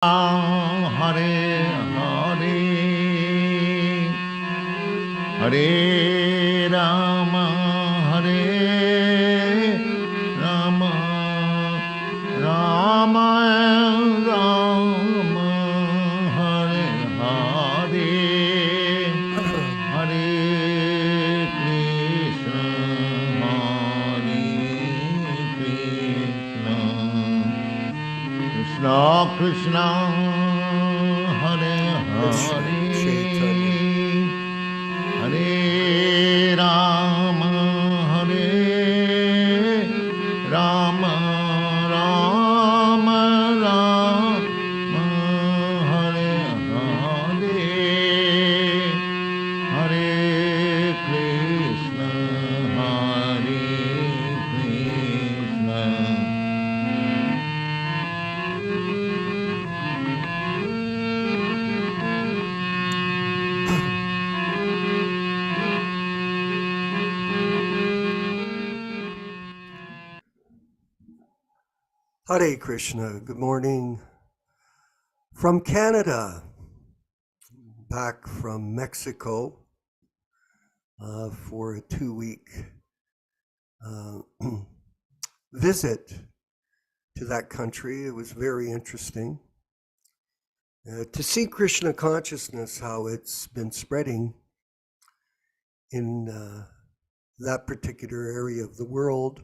Hare Hare Hare Rama Hare Rama Rama Rama Hare Hare Hare Krishna Hare Krishna Krishna Krishna Hare Hare Hare Rama Hare Rama Rama Rama Hare Hare Hare Krishna Hare Krishna Hare Krishna, good morning from Canada, back from Mexico for a 2-week visit to that country. It was very interesting to see Krishna consciousness, how it's been spreading in that particular area of the world,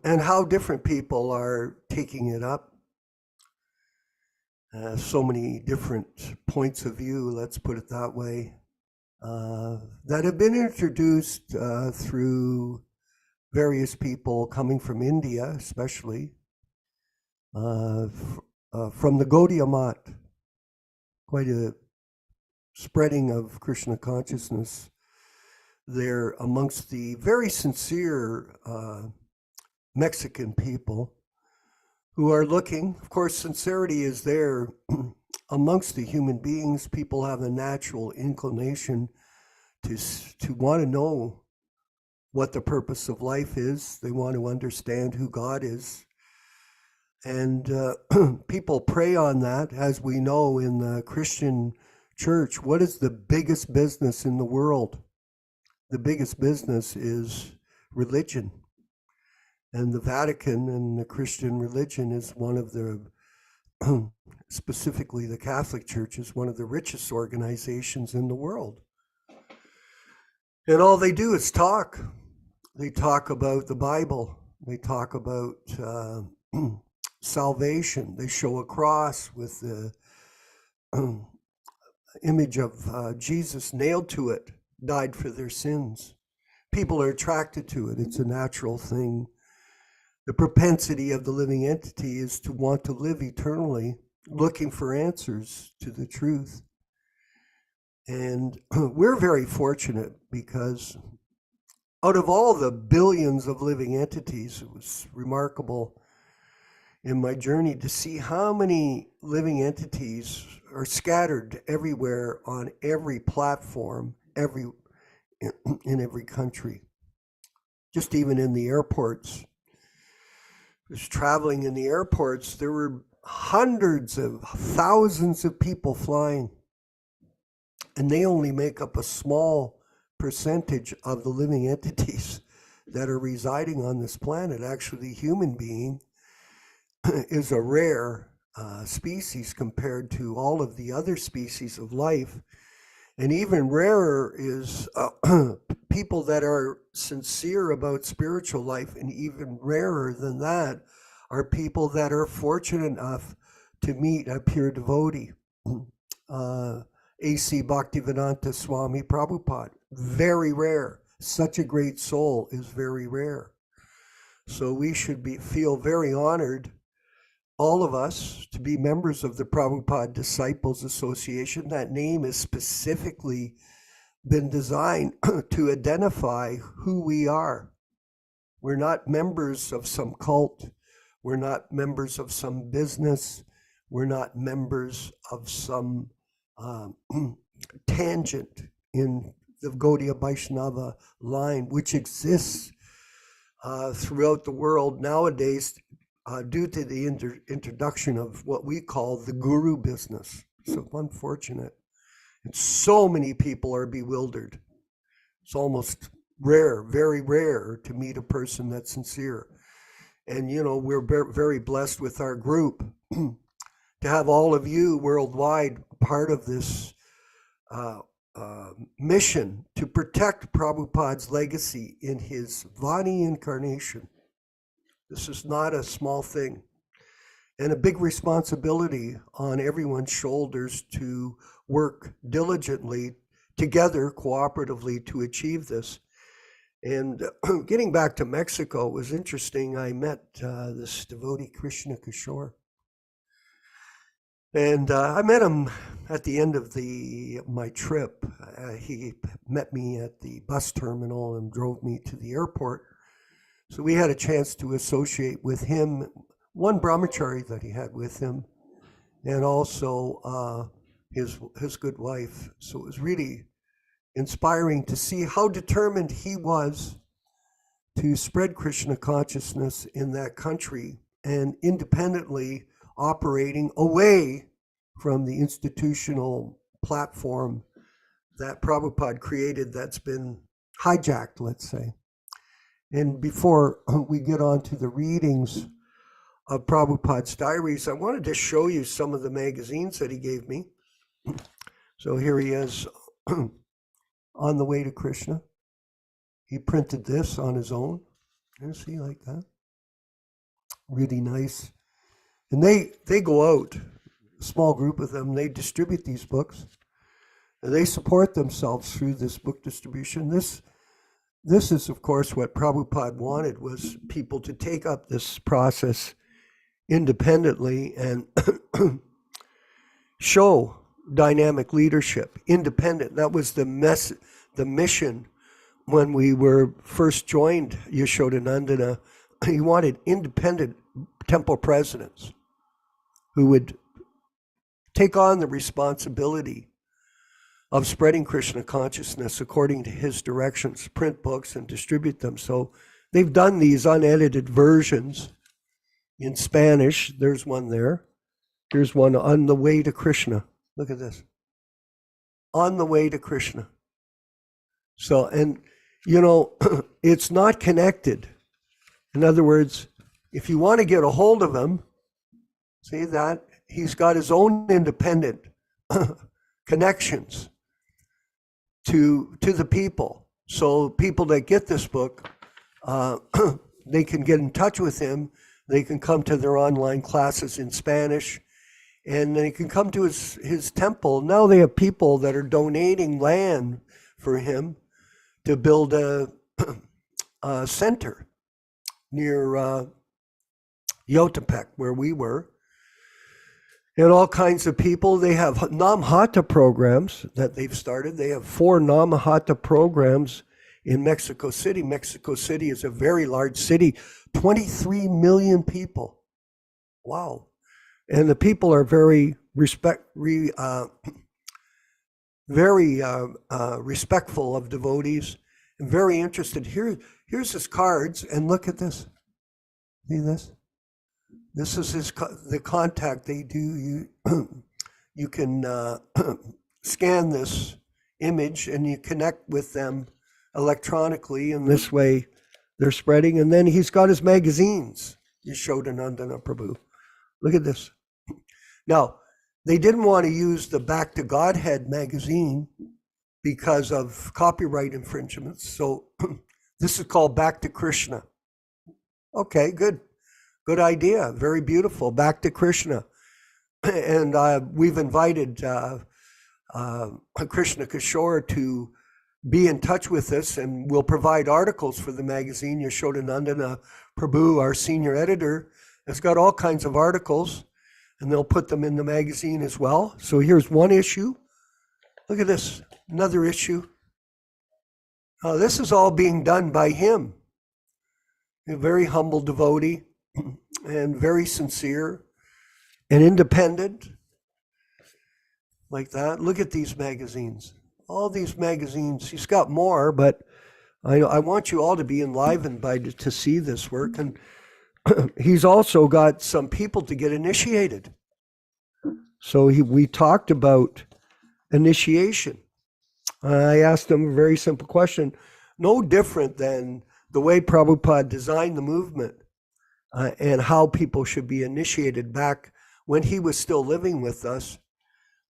and how different people are taking it up. So many different points of view, let's put it that way, that have been introduced through various people coming from India, especially from the Gaudiya Math. Quite a spreading of Krishna consciousness there amongst the very sincere Mexican people who are looking. Of course, sincerity is there amongst the human beings. People have a natural inclination to want to know what the purpose of life is. They want to understand who God is. And people prey on that. As we know in the Christian church, what is the biggest business in the world? The biggest business is religion. And the Vatican and the Christian religion is one of the, specifically the Catholic Church, is one of the richest organizations in the world. And all they do is talk. They talk about the Bible. They talk about salvation. They show a cross with the image of Jesus nailed to it, died for their sins. People are attracted to it. It's a natural thing. The propensity of the living entity is to want to live eternally, looking for answers to the truth. And we're very fortunate because out of all the billions of living entities, it was remarkable in my journey to see how many living entities are scattered everywhere on every platform, in every country. Just even in the airports. I was traveling in the airports, there were hundreds of thousands of people flying, and they only make up a small percentage of the living entities that are residing on this planet. Actually, the human being is a rare species compared to all of the other species of life. And even rarer is people that are sincere about spiritual life, and even rarer than that are people that are fortunate enough to meet a pure devotee. A.C. Bhaktivedanta Swami Prabhupada, very rare. Such a great soul is very rare. So we should feel very honored, all of us, to be members of the Prabhupada Disciples Association. That name has specifically been designed to identify who we are. We're not members of some cult. We're not members of some business. We're not members of some tangent in the Gaudiya Vaishnava line, which exists throughout the world nowadays. due to the introduction of what we call the guru business. So unfortunate. And so many people are bewildered. It's almost rare, very rare to meet a person that's sincere. And, we're very blessed with our group to have all of you worldwide part of this mission to protect Prabhupada's legacy in his Vani incarnation. This is not a small thing, and a big responsibility on everyone's shoulders to work diligently together, cooperatively to achieve this. And getting back to Mexico was interesting. I met this devotee, Kṛṣṇa Kishore. And I met him at the end of my trip. He met me at the bus terminal and drove me to the airport. So we had a chance to associate with him, one brahmachari that he had with him, and also his good wife. So it was really inspiring to see how determined he was to spread Krishna consciousness in that country and independently operating away from the institutional platform that Prabhupada created that's been hijacked, let's say. And before we get on to the readings of Prabhupada's diaries, I wanted to show you some of the magazines that he gave me. So here he is, On the Way to Krishna. He printed this on his own. You see, like that? Really nice. And they go out, a small group of them, they distribute these books. And they support themselves through this book distribution. This is, of course, what Prabhupada wanted, was people to take up this process independently and show dynamic leadership, independent. That was the mission when we were first joined Yashodanandana. He wanted independent temple presidents who would take on the responsibility of spreading Krishna consciousness according to his directions, print books and distribute them. So they've done these unedited versions in Spanish. There's one there. Here's one, On the Way to Krishna. Look at this. On the Way to Krishna. So, and it's not connected. In other words, if you want to get a hold of him, see that? He's got his own independent connections to the people. So people that get this book, they can get in touch with him. They can come to their online classes in Spanish, and they can come to his temple. Now they have people that are donating land for him to build a center near Yotapek, where we were. And all kinds of people. They have Namhata programs that they've started. They have 4 Namhata programs in Mexico City. Mexico City is a very large city, 23 million people. Wow. And the people are very respectful of devotees and very interested. Here's his cards, and look at this. See this? This is the contact they do. You can scan this image and you connect with them electronically, and this way they're spreading. And then he's got his magazines, Yashodanandana Prabhu. Look at this. Now, they didn't want to use the Back to Godhead magazine because of copyright infringements. So this is called Back to Krishna. Okay, good. Good idea. Very beautiful. Back to Krishna. And we've invited Kṛṣṇa Kishore to be in touch with us, and we'll provide articles for the magazine. Yashodanandana Prabhu, our senior editor, has got all kinds of articles, and they'll put them in the magazine as well. So here's one issue. Look at this, another issue. This is all being done by him. A very humble devotee and very sincere and independent, like that. Look at these magazines. All these magazines. He's got more, but I want you all to be enlivened to see this work. And he's also got some people to get initiated. So we talked about initiation. I asked him a very simple question, no different than the way Prabhupada designed the movement and how people should be initiated back when he was still living with us.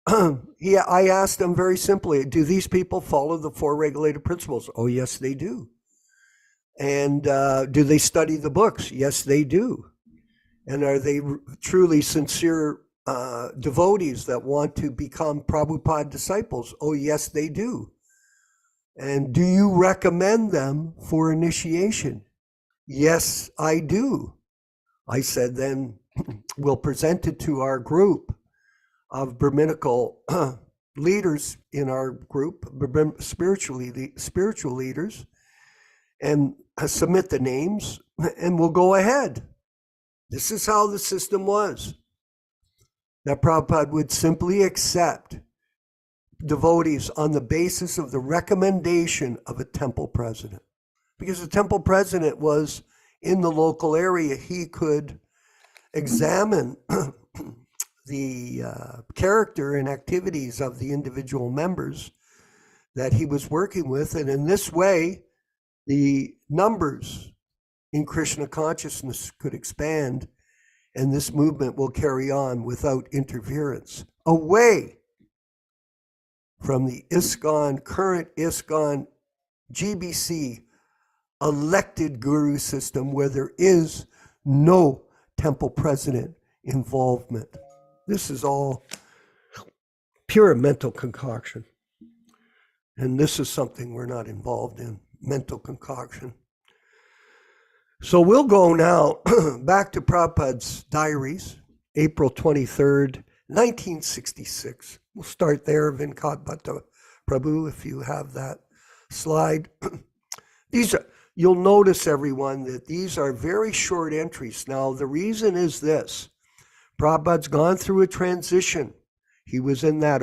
I asked him very simply, do these people follow the 4 regulated principles? Oh, yes, they do. And do they study the books? Yes, they do. And are they truly sincere devotees that want to become Prabhupada disciples? Oh, yes, they do. And do you recommend them for initiation? Yes, I do. I said, then we'll present it to our group of Brahminical leaders in our group, spiritual leaders, and submit the names, and we'll go ahead. This is how the system was. That Prabhupada would simply accept devotees on the basis of the recommendation of a temple president. Because the temple president was in the local area, he could examine the character and activities of the individual members that he was working with. And in this way, the numbers in Kṛṣṇa consciousness could expand, and this movement will carry on without interference, away from the current ISKCON GBC elected guru system where there is no temple president involvement. This is all pure mental concoction. And this is something we're not involved in, mental concoction. So we'll go now back to Prabhupada's diaries, April 23rd, 1966. We'll start there, Vinkat Bhatta Prabhu, if you have that slide. You'll notice, everyone, that these are very short entries. Now, the reason is this. Prabhupada's gone through a transition. He was in that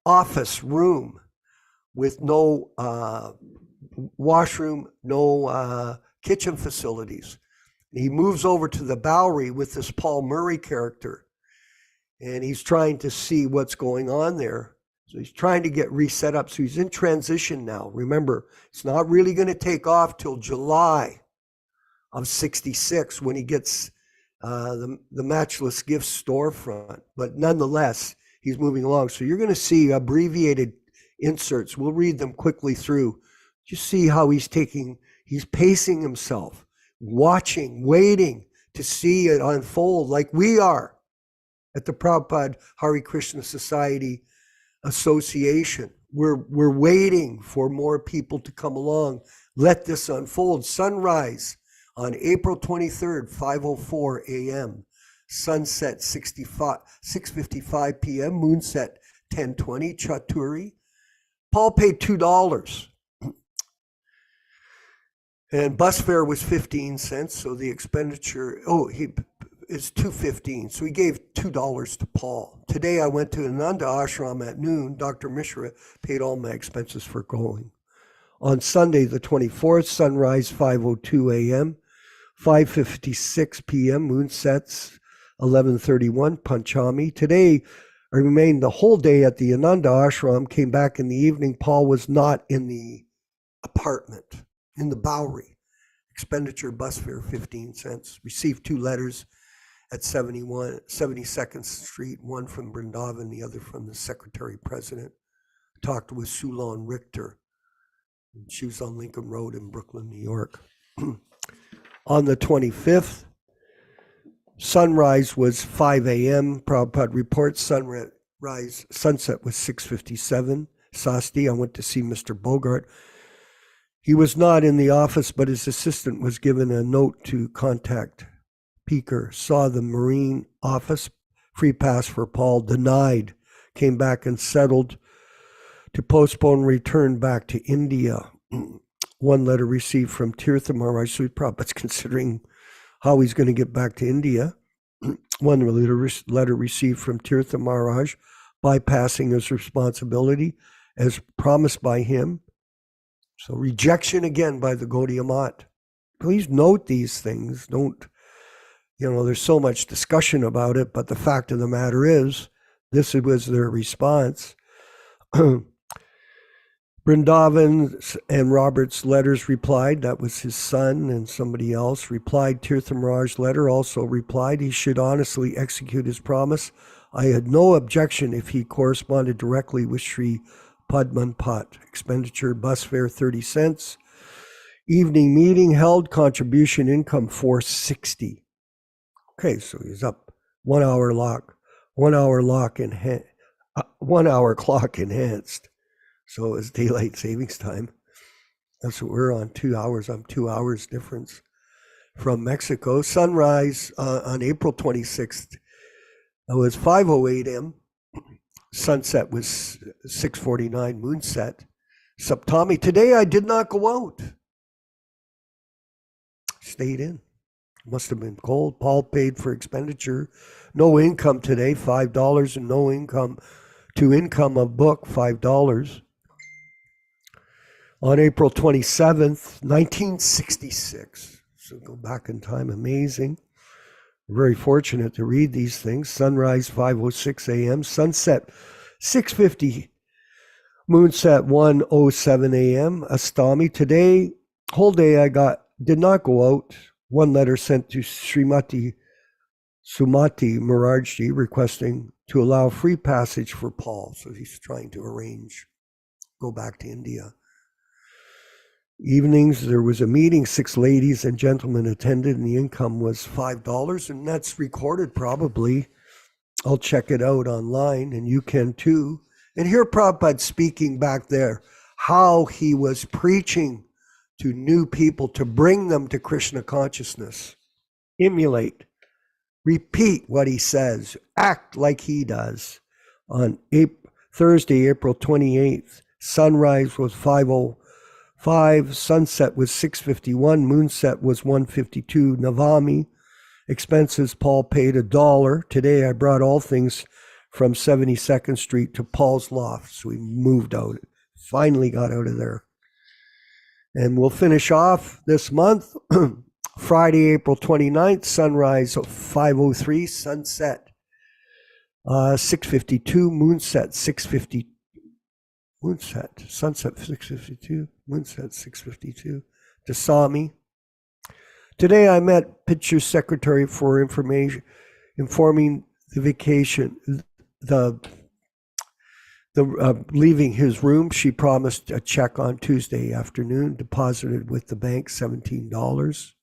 office room with no washroom, no kitchen facilities. He moves over to the Bowery with this Paul Murray character, and he's trying to see what's going on there. So he's trying to get reset up. So he's in transition now. Remember, it's not really going to take off till July of 66 when he gets the Matchless Gifts storefront. But nonetheless, he's moving along. So you're going to see abbreviated inserts. We'll read them quickly through. Just see how he's pacing himself, watching, waiting to see it unfold like we are at the Prabhupada Hare Krishna Society Association. We're waiting for more people to come along. Let this unfold. Sunrise on April 23rd, 5:04 a.m. Sunset 6:55 p.m. Moonset 10:20. Chaturi. Paul paid $2. And bus fare was 15 cents, so the expenditure, is $2.15. So he gave $2 to Paul. Today I went to Ananda Ashram at noon. Dr. Mishra paid all my expenses for going. On Sunday, the 24th, sunrise 5:02 a.m., 5:56 p.m., moon sets 11:31, Panchami. Today I remained the whole day at the Ananda Ashram, came back in the evening. Paul was not in the apartment, in the Bowery. Expenditure, bus fare, 15 cents. Received 2 letters at 72nd Street, one from Vrindavan, the other from the Secretary President. Talked with Sulan Richter. She was on Lincoln Road in Brooklyn, New York. On the 25th, sunrise was 5 a.m. Prabhupada reports sunset was 6:57. Sasti, I went to see Mr. Bogart. He was not in the office, but his assistant was given a note to contact Peaker. Saw the Marine office, free pass for Paul, denied. Came back and settled to postpone return back to India. One letter received from Tirtha Maharaj. So Prabhupada's considering how he's going to get back to India. One letter received from Tirtha Maharaj, bypassing his responsibility as promised by him. So rejection again by the Gaudiya Math. please note these things. Don't, there's so much discussion about it, but the fact of the matter is, this was their response. Vrindavan and Robert's letters replied. That was his son, and somebody else replied. Tirthamaraj's letter also replied he should honestly execute his promise. I had no objection if he corresponded directly with Sri Padmanpat. Expenditure, bus fare 30 cents. Evening meeting held, contribution income 460. Okay, so he's up 1 hour lock, 1 hour lock in 1 hour clock enhanced. So it was daylight savings time. That's what we're on, 2 hours. I'm 2 hours difference from Mexico. Sunrise on April 26th. It was 5:08 m. Sunset was 6:49, moonset. Saptami. Today I did not go out. Stayed in. Must have been cold. Paul paid for expenditure. No income today, $5, and no income to income of book, $5. On April 27th, 1966. So go back in time, amazing. Very fortunate to read these things. Sunrise, 5:06 a.m. Sunset, 6:50. Moonset, 1:07 a.m. Astami. Today, whole day did not go out. One letter sent to Srimati Sumati Marajji requesting to allow free passage for Paul. So he's trying to go back to India. Evenings, there was a meeting, 6 ladies and gentlemen attended, and the income was $5, and that's recorded probably. I'll check it out online, and you can too. And hear Prabhupada speaking back there, how he was preaching to new people to bring them to Krishna consciousness. Emulate, repeat what he says, act like he does. On Thursday, April 28th, sunrise was 5:05, sunset was 6:51, moonset was 1:52, Navami. Expenses, Paul paid $1. Today I brought all things from 72nd Street to Paul's loft. So we moved out, finally got out of there. And we'll finish off this month, Friday, April 29th, sunrise 5:03, sunset 6:52, moonset 6:50. Moonset, sunset 6:52, moonset 6:52. Dasami. Today I met Pitcher's secretary for informing the vacation, leaving his room. She promised a check on Tuesday afternoon, deposited with the bank $17.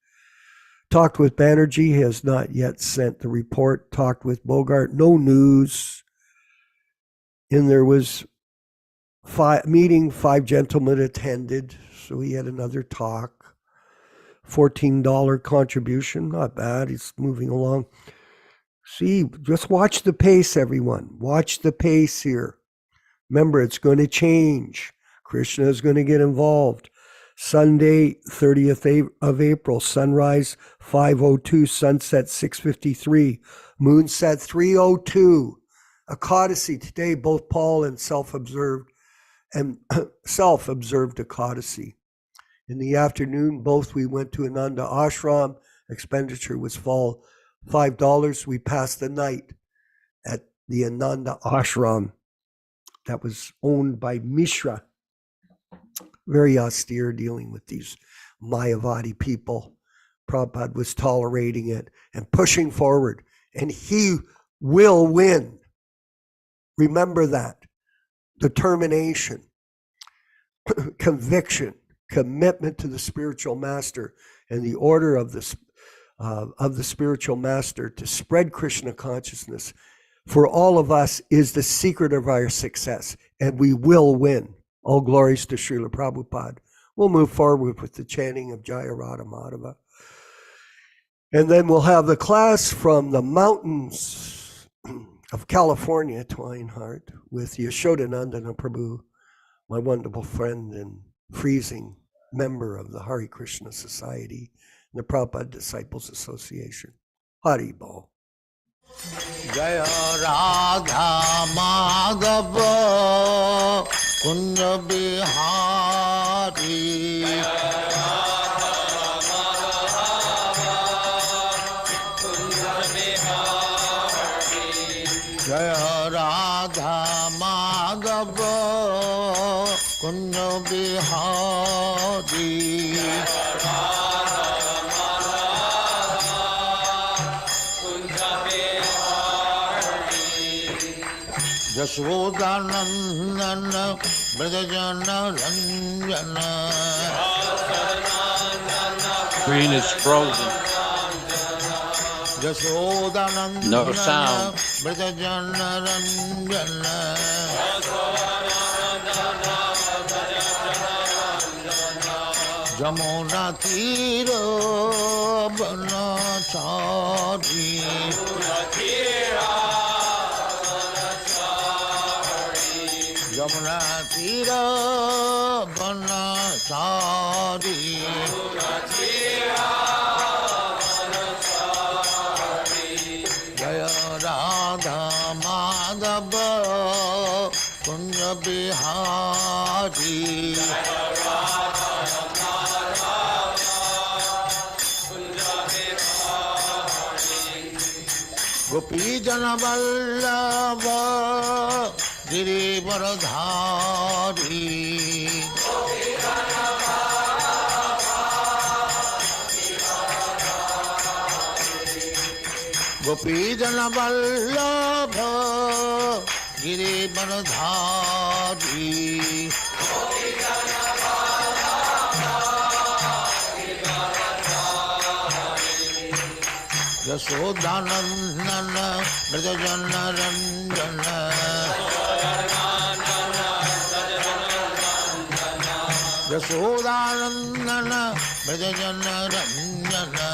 Talked with Banerjee, he has not yet sent the report. Talked with Bogart, no news. And there was 5 gentlemen attended, so he had another talk. $14 contribution, not bad, he's moving along. See, just watch the pace, everyone. Watch the pace here. Remember, it's going to change. Kṛṣṇa is going to get involved. Sunday, 30th of April, sunrise 5:02, sunset 6:53, moonset 3:02. Ekadasi today, both Paul and self-observed Ekadasi. In the afternoon, both we went to Ananda Ashram. Expenditure was $5. We passed the night at the Ananda Ashram that was owned by Mishra. Very austere, dealing with these Mayavadi people. Prabhupada was tolerating it and pushing forward, and he will win. Remember that. Determination, conviction, commitment to the spiritual master, and the order of the spiritual master to spread Krishna consciousness for all of us is the secret of our success, and we will win. All glories to Srila Prabhupada. We'll move forward with the chanting of Jaya Radha Madhava. And then we'll have the class from the mountains of California, Twinehart, with Yashodanandana Prabhu, my wonderful friend and freezing member of the Hare Krishna Society and the Prabhupada Disciples Association. Hari Bol. Jaya Radha Madhava Kunja Bihari. Jaya Radha Madhava Kunja Bihari Jashodanandana Brajajana Ranjana. Screen is frozen. Jashodanandana No sound. Brajajana Ranjana. Jamuna Tira Banachari. Jamuna Tira Banachari. Jaya Radha Madhava Kunja Bihari. Gopi Jana Vallabha Girivaradhari. Gopi Jana Vallabha Girivaradhari. Yashodanandana Brajajana Ranjana. Yashodanandana Brajajana Ranjana.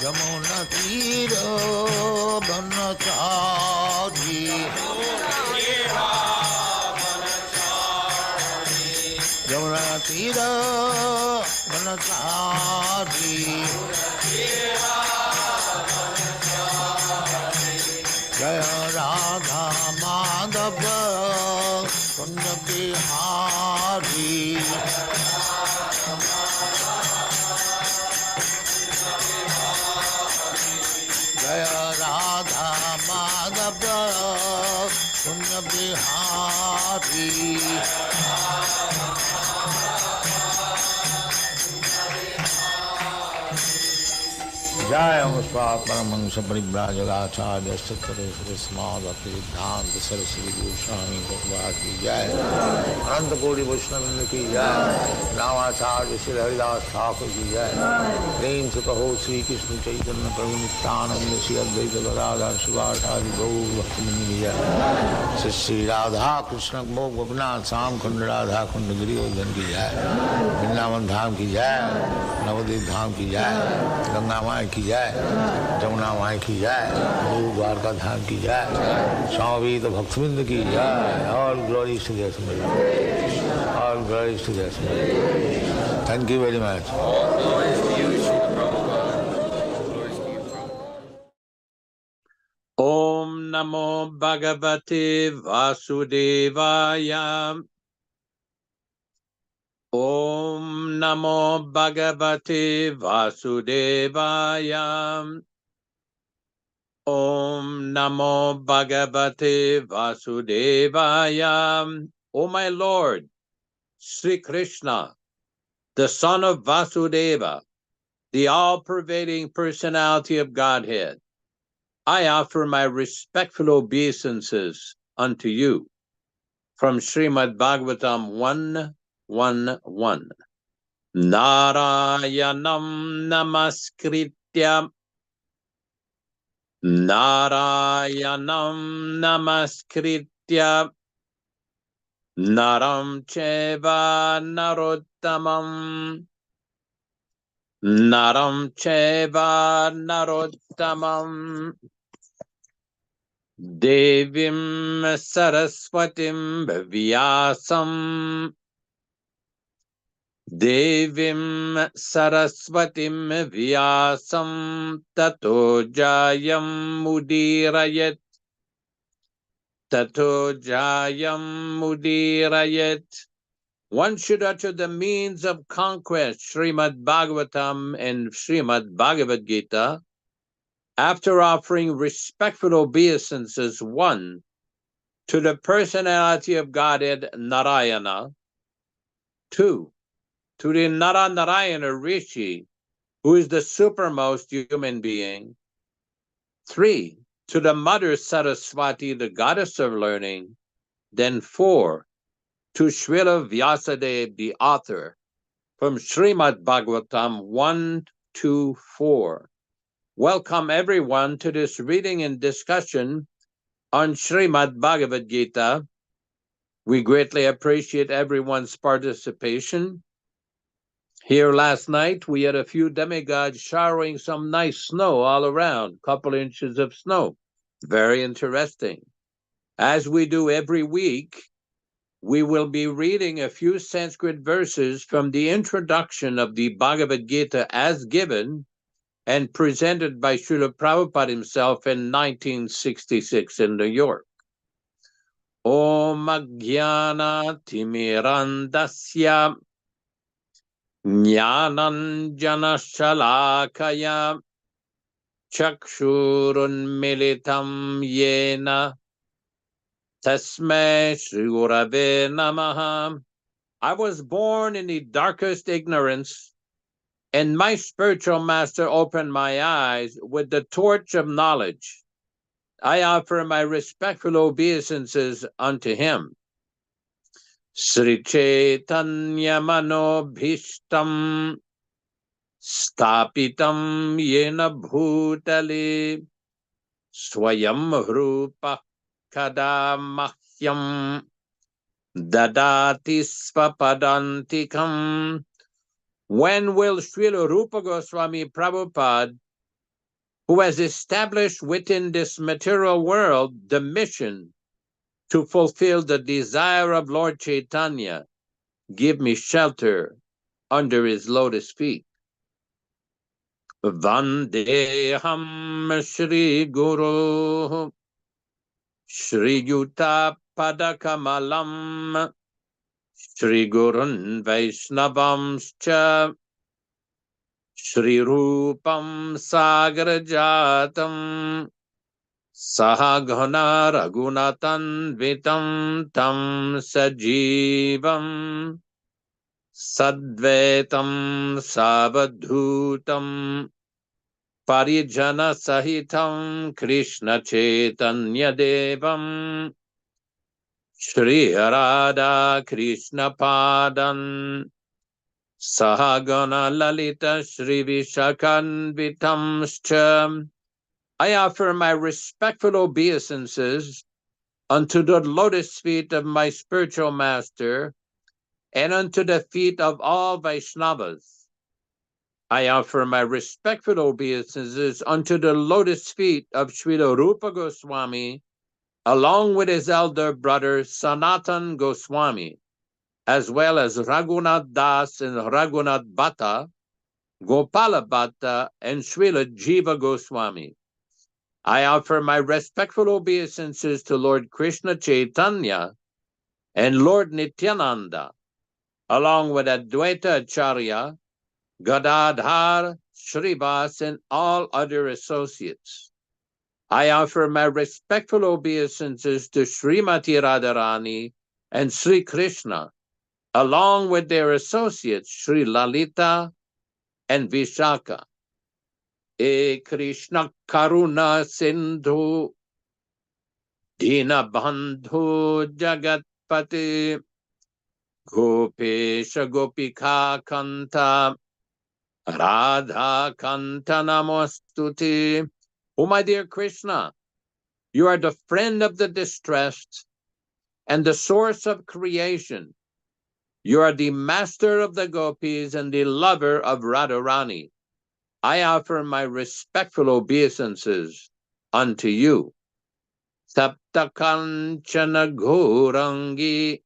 Yamuna Tira Banachari. Yamuna Tira Banachari. Jaya Radha Madhava Kunja Bihari. Jaya Radha Madhava Kunja Bihari. Jaya Muspa Paramahansa Parivrajagacharya Sattvaresvara Samadhati Siddhanta Saraswati Goswami Bhagavad Ki Jai. Ananta Koti Vaishnava Ki Jai. Ramacharya Shri Haridas Thakur Ki Jai. Prem se kaho Sri Krishna Chaitanya Prabhu Nityananda Shri Advaita Gadadhar Shivasari Gaur Bhaktivinoda Ki Jai. Shri Radha Krishna Bhog Gopinath Sam Khand Radha Khand Giridhar Ki Jai. Vrindavan Dham Ki Jai. Navadvip Dham Ki Jai. Ganga Mai की जाए, जमुना माई की जाए, गुरु द्वारका धाम की जाए, स्वामी तो भक्तविंद की जाए. All glories to their Summit. All glories to their Summit. Thank you very much. All glories to you, Srila Prabhupada. Glories to you, Prabhupada. Om Namo Bhagavate Vasudevaya. Om Namo Bhagavate Vasudevaya. Om Namo Bhagavate Vasudevaya. O my Lord, Sri Krishna, the son of Vasudeva, the all-pervading personality of Godhead, I offer my respectful obeisances unto you from Srimad Bhagavatam 1:1:1. Narayanam namaskritya Narayanam namaskritya Naram cheva narottamam Naram cheva narottamam Devim Saraswatim Vyasam Devim Saraswatim Vyasam Tato Jayam Mudirayat Tato Jayam Mudirayat one should utter the means of conquest, Srimad Bhagavatam and Srimad Bhagavad Gita, after offering respectful obeisances, 1, to the personality of Godhead Narayana, 2, to the Narayana Rishi, who is the supermost human being, 3, to the Mother Saraswati, the goddess of learning, then 4, to Srila Vyasadeva, the author, from Srimad Bhagavatam 1 to 4. Welcome everyone to this reading and discussion on Srimad Bhagavad Gita. We greatly appreciate everyone's participation. Here last night, we had a few demigods showering some nice snow all around, couple inches of snow. Very interesting. As we do every week, we will be reading a few Sanskrit verses from the introduction of the Bhagavad Gita as given and presented by Srila Prabhupada himself in 1966 in New York. Om Ajnana Timirandasya Jnananjana Shalakaya Chakshurunmilitam Yena Tasmai Shri Gurave Namaha. I was born in the darkest ignorance, and my spiritual master opened my eyes with the torch of knowledge. I offer my respectful obeisances unto him. Sri Chaitanya Manobhishtam Stapitam Yena Bhutale Swayam Rupa Kadamahyam Dadati Svapadantikam. When will Srila Rupa Goswami Prabhupada, who has established within this material world the mission to fulfill the desire of Lord Chaitanya, give me shelter under his lotus feet? Vandeham Shri Guru Shri Yuta Padakamalam Shri Gurun Vaishnavamscha Shri Rupam Sagrajatam Sahagana Raghunatan Vitam Tam Sajivam Sadvetam Savadhutam Parijana Sahitam Krishna Chaitanya Devam Shri Radha Krishna Padan Sahagana Lalita Shri Vishakanvitamscha. I offer my respectful obeisances unto the lotus feet of my spiritual master and unto the feet of all Vaishnavas. I offer my respectful obeisances unto the lotus feet of Srila Rupa Goswami, along with his elder brother Sanatan Goswami, as well as Raghunath Das and Raghunath Bhatta, Gopala Bhatta, and Srila Jiva Goswami. I offer my respectful obeisances to Lord Krishna Chaitanya and Lord Nityananda, along with Advaita Acharya, Gadadhar, Shrivas, and all other associates. I offer my respectful obeisances to Srimati Radharani and Sri Krishna, along with their associates, Sri Lalita and Vishaka. E Krishna Karuna Sindhu Dina Bandhu Jagatpati Gopesha Gopika Kanta Radha Kanta Namostuti. Oh, my dear Krishna, you are the friend of the distressed and the source of creation. You are the master of the gopis and the lover of Radharani. I offer my respectful obeisances unto you. Saptakanchana Gourangi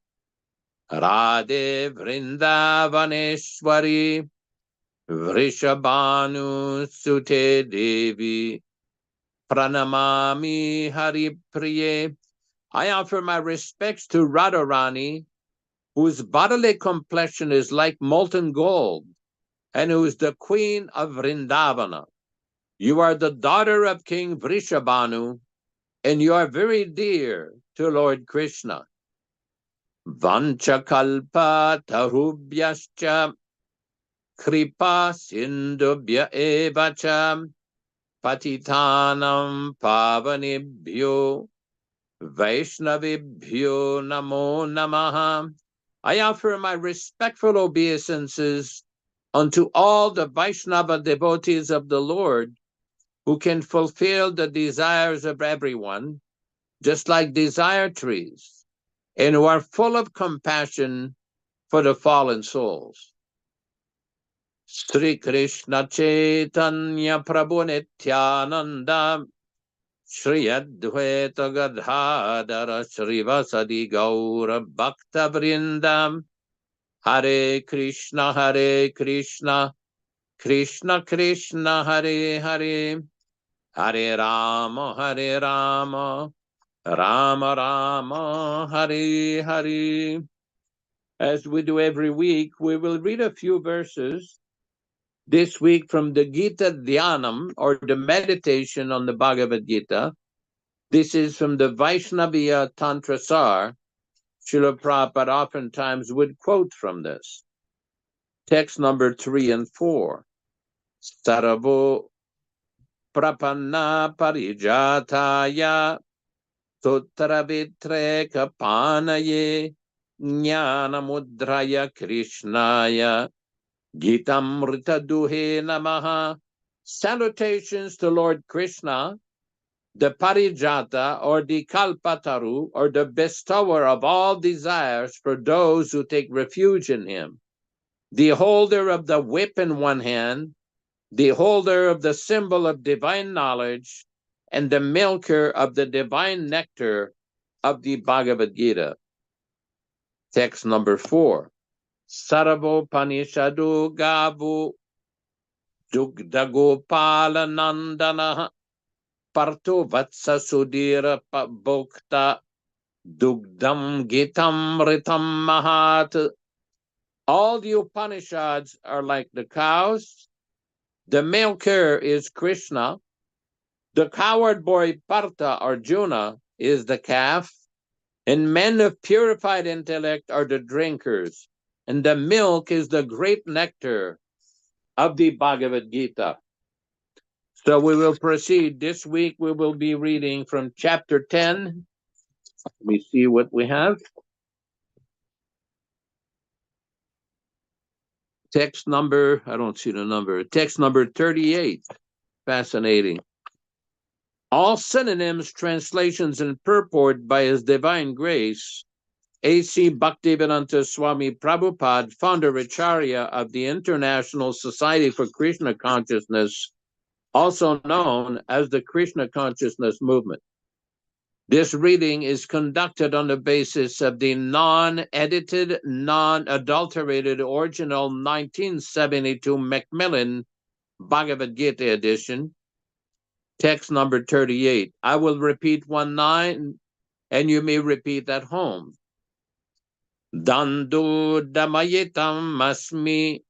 Radhe Vrindavaneshwari Vrishabhanu Sute Devi Pranamami Hari Priye. I offer my respects to Radharani, whose bodily complexion is like molten gold, and who is the queen of Vrindavana. You are the daughter of King Vrishabhanu, and you are very dear to Lord Krishna. Vanchakalpa tarubhyascha kripa sindubhya evacha patitanam pavanibhyo Vaishnavibhyo namo namaha. I offer my respectful obeisances unto all the Vaishnava devotees of the Lord who can fulfill the desires of everyone, just like desire trees, and who are full of compassion for the fallen souls. Sri Krishna Chaitanya Prabhu Nityananda Shri Advaita Gadadhara Srivasadi Gaura Bhakta Vrindam Hare Krishna Krishna Krishna Hare Hare Hare Rama Rama Rama Hare Hare. As we do every week, we will read a few verses this week from the Gita Dhyanam, or the meditation on the Bhagavad Gita. This is from the Vaishnaviya Tantra Sar. Srila Prabhupada oftentimes would quote from this. Text number 3 and 4. Saravo prapanna parijataya sutravitreka panaye jnanamudraya krishnaya gitamrita duhe namaha. Salutations to Lord Krishna, the Parijata, or the Kalpataru, or the bestower of all desires for those who take refuge in him, the holder of the whip in one hand, the holder of the symbol of divine knowledge, and the milker of the divine nectar of the Bhagavad Gita. Text number 4. Saravo Panishadu Gavu Dugdagopala Nandana Parto Vatsa Sudhira Bhokta Dugdam Gitam Ritam Mahat. All the Upanishads are like the cows. The milker is Krishna. The coward boy Partha, Arjuna, is the calf. And men of purified intellect are the drinkers. And the milk is the great nectar of the Bhagavad Gita. So we will proceed. This week we will be reading from chapter 10. Let me see what we have. Text number, I don't see the number. Text number 38. Fascinating. All synonyms, translations, and purport by His Divine Grace, A.C. Bhaktivedanta Swami Prabhupada, founder Acharya of the International Society for Krishna Consciousness, also known as the Krishna Consciousness Movement. This reading is conducted on the basis of the non-edited, non-adulterated original 1972 Macmillan Bhagavad Gita edition, text number 38. I will repeat 1-9, and you may repeat at home. Dandu damayetam masmi,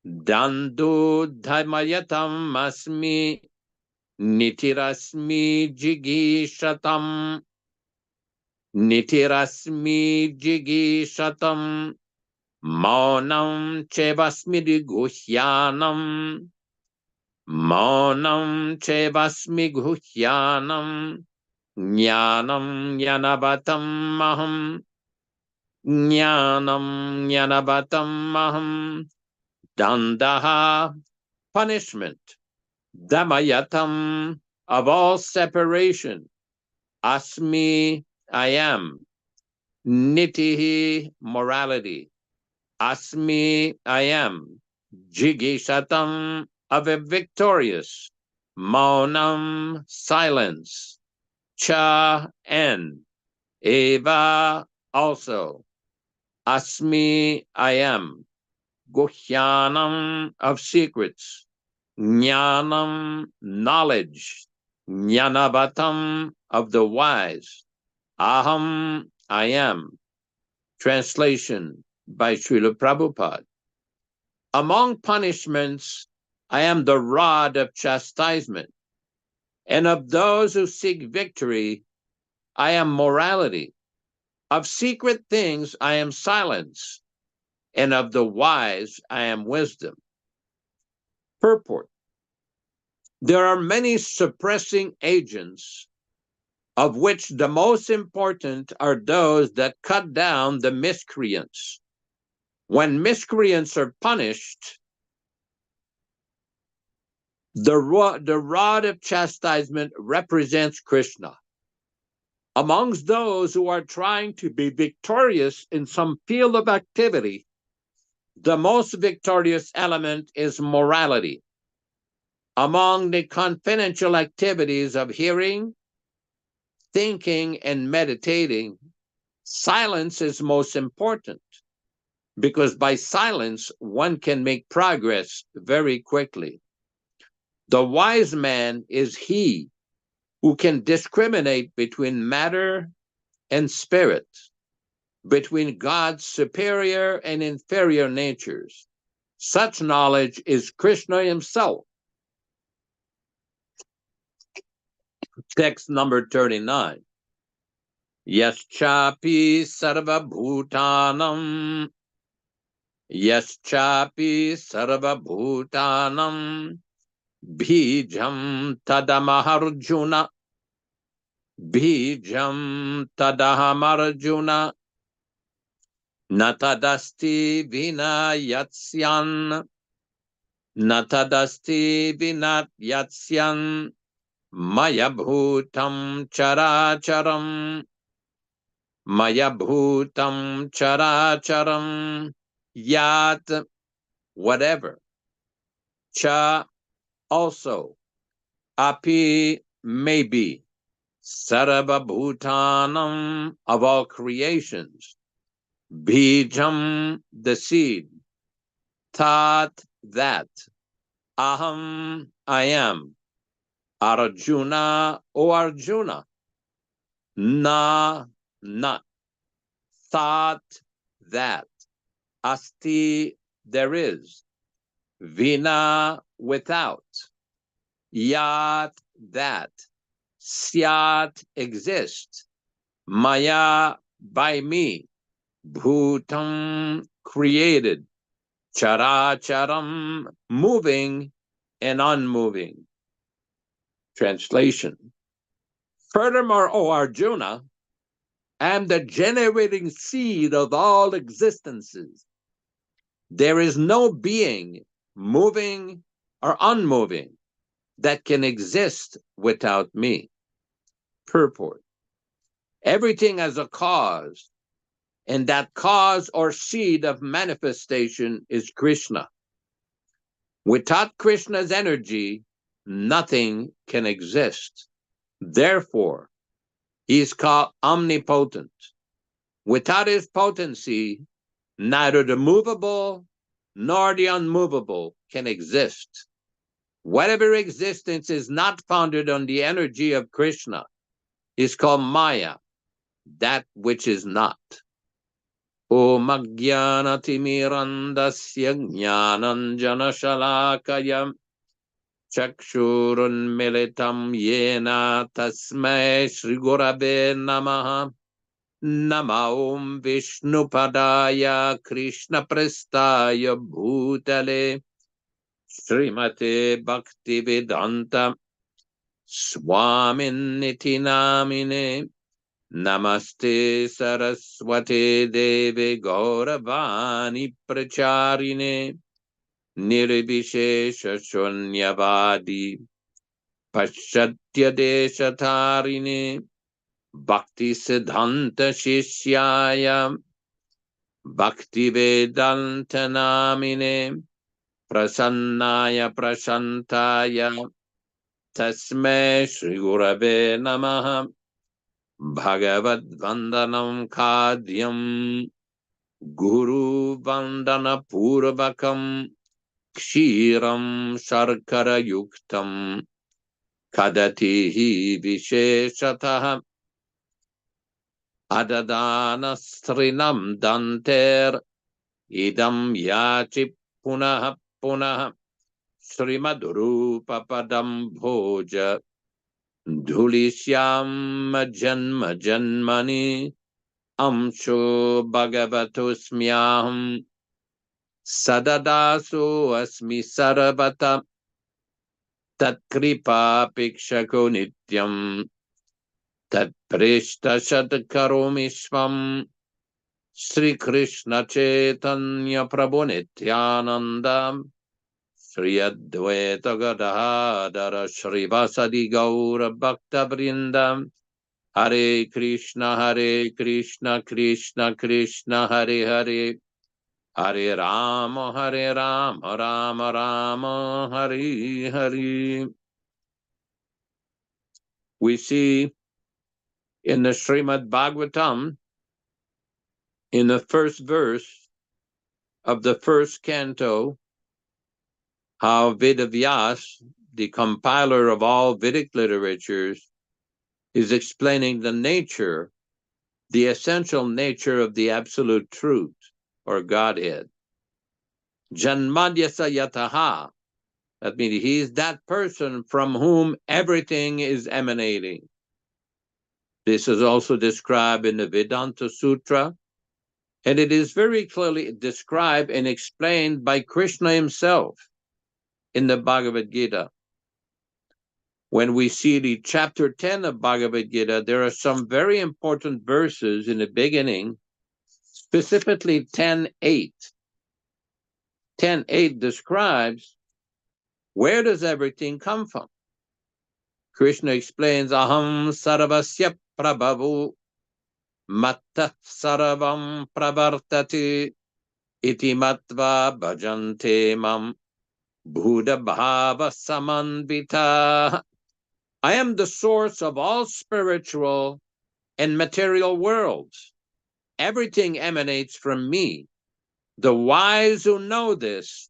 dandu damayetam masmi, nitirasmi jigishatam, nitirasmi jigishatam, maunam chevasmi guhyanam, maunam chevasmi guhyanam, jnanam jnanabatam maham, jnanam jnanabatam maham, dandaha, punishment, damayatam, of all separation, asmi, I am, nitihi, morality, asmi, I am, jigishatam, of a victorious, maunam, silence, cha, and, eva, also, asmi, I am, guhyanam, of secrets, jnanam, knowledge, jnanabatam, of the wise, aham, I am, Translation by Srila Prabhupada. Among punishments, I am the rod of chastisement, and of those who seek victory, I am morality. Of secret things, I am silence, and of the wise, I am wisdom. Purport. There are many suppressing agents, of which the most important are those that cut down the miscreants. When miscreants are punished, the rod of chastisement represents Kṛṣṇa. Amongst those who are trying to be victorious in some field of activity, the most victorious element is morality. Among the confidential activities of hearing, thinking, and meditating, silence is most important, because by silence, one can make progress very quickly. The wise man is he who can discriminate between matter and spirit, between God's superior and inferior natures. Such knowledge is Kṛṣṇa himself. Text number 39. Yaschapi sarva bhutanam bijam tadamaharjuna natadasti vinayatsyan maya bhutam characharam yat, whatever, cha, also, api, maybe, sarva bhutanam, of all creations, bijam, the seed, tat, that, aham, I am, Arjuna, O Arjuna, na, not, thought, that, asti, there is, vina, without, yat, that, syat, exist, maya, by me, bhutam, created, characharam, moving and unmoving. Translation. Furthermore, O Arjuna, I am the generating seed of all existences. There is no being, moving or unmoving, that can exist without me. Purport. Everything has a cause, and that cause or seed of manifestation is Kṛṣṇa. Without Kṛṣṇa's energy, nothing can exist. Therefore, he is called omnipotent. Without his potency, neither the movable nor the unmovable can exist. Whatever existence is not founded on the energy of Kṛṣṇa is called Maya, that which is not. Om Ajnanatimirandasya Jnananjanashalakayam Chakshurun Militam Yena Tasmai Shri Gurave Namaha Nama Om Vishnupadaya Krishna Prestaya Bhutale Srimate Bhaktivedanta Swamin Niti Namine Namaste Saraswate Deve Gauravani Pracharine Nirvishesha Shunyavadi Paschatya Deshatarine Bhakti Siddhanta Shishyaya Bhakti Vedanta Namine Prasannaya Prashantaya Tasme Shri Gurave Namaha Bhagavad Vandanam Kadyam Guru Vandana Purvakam Kshiram Sharkara Yuktam Kadatihi Visheshataha. adadana strinam danter idam yachi punah punah Srimadurupa padam bhoja dhulishyam janma janmani amsho bhagavatosmyaham sadadaso asmi sarvata tatkripa pikshako nityam tatprishta shadkaromi swam Sri Krishna Chaitanya Prabhu Nityananda Sri Advaita Gadadhara Sri Vasadi Gaura Bhakta Vrindam Hare Krishna Krishna Krishna Hare Hare Hare Rama Rama Rama Hare Hare. We see in the Srimad Bhagavatam, in the first verse of the first canto, how Vedavyas, the compiler of all Vedic literatures, is explaining the nature, the essential nature of the absolute truth, or Godhead. Janmadyasa yataha, that means he's that person from whom everything is emanating. This is also described in the Vedanta Sutra, and it is very clearly described and explained by Krishna himself in the Bhagavad Gita. When we see the chapter 10 of Bhagavad Gita, there are some very important verses in the beginning, specifically 10:8. 10:8 describes where does everything come from. Krishna explains, Aham sarvasya prabhavu matta sarvam pravartati iti matva bhajante mam buddha bhava samanvita. I am the source of all spiritual and material worlds. Everything emanates from me. The wise who know this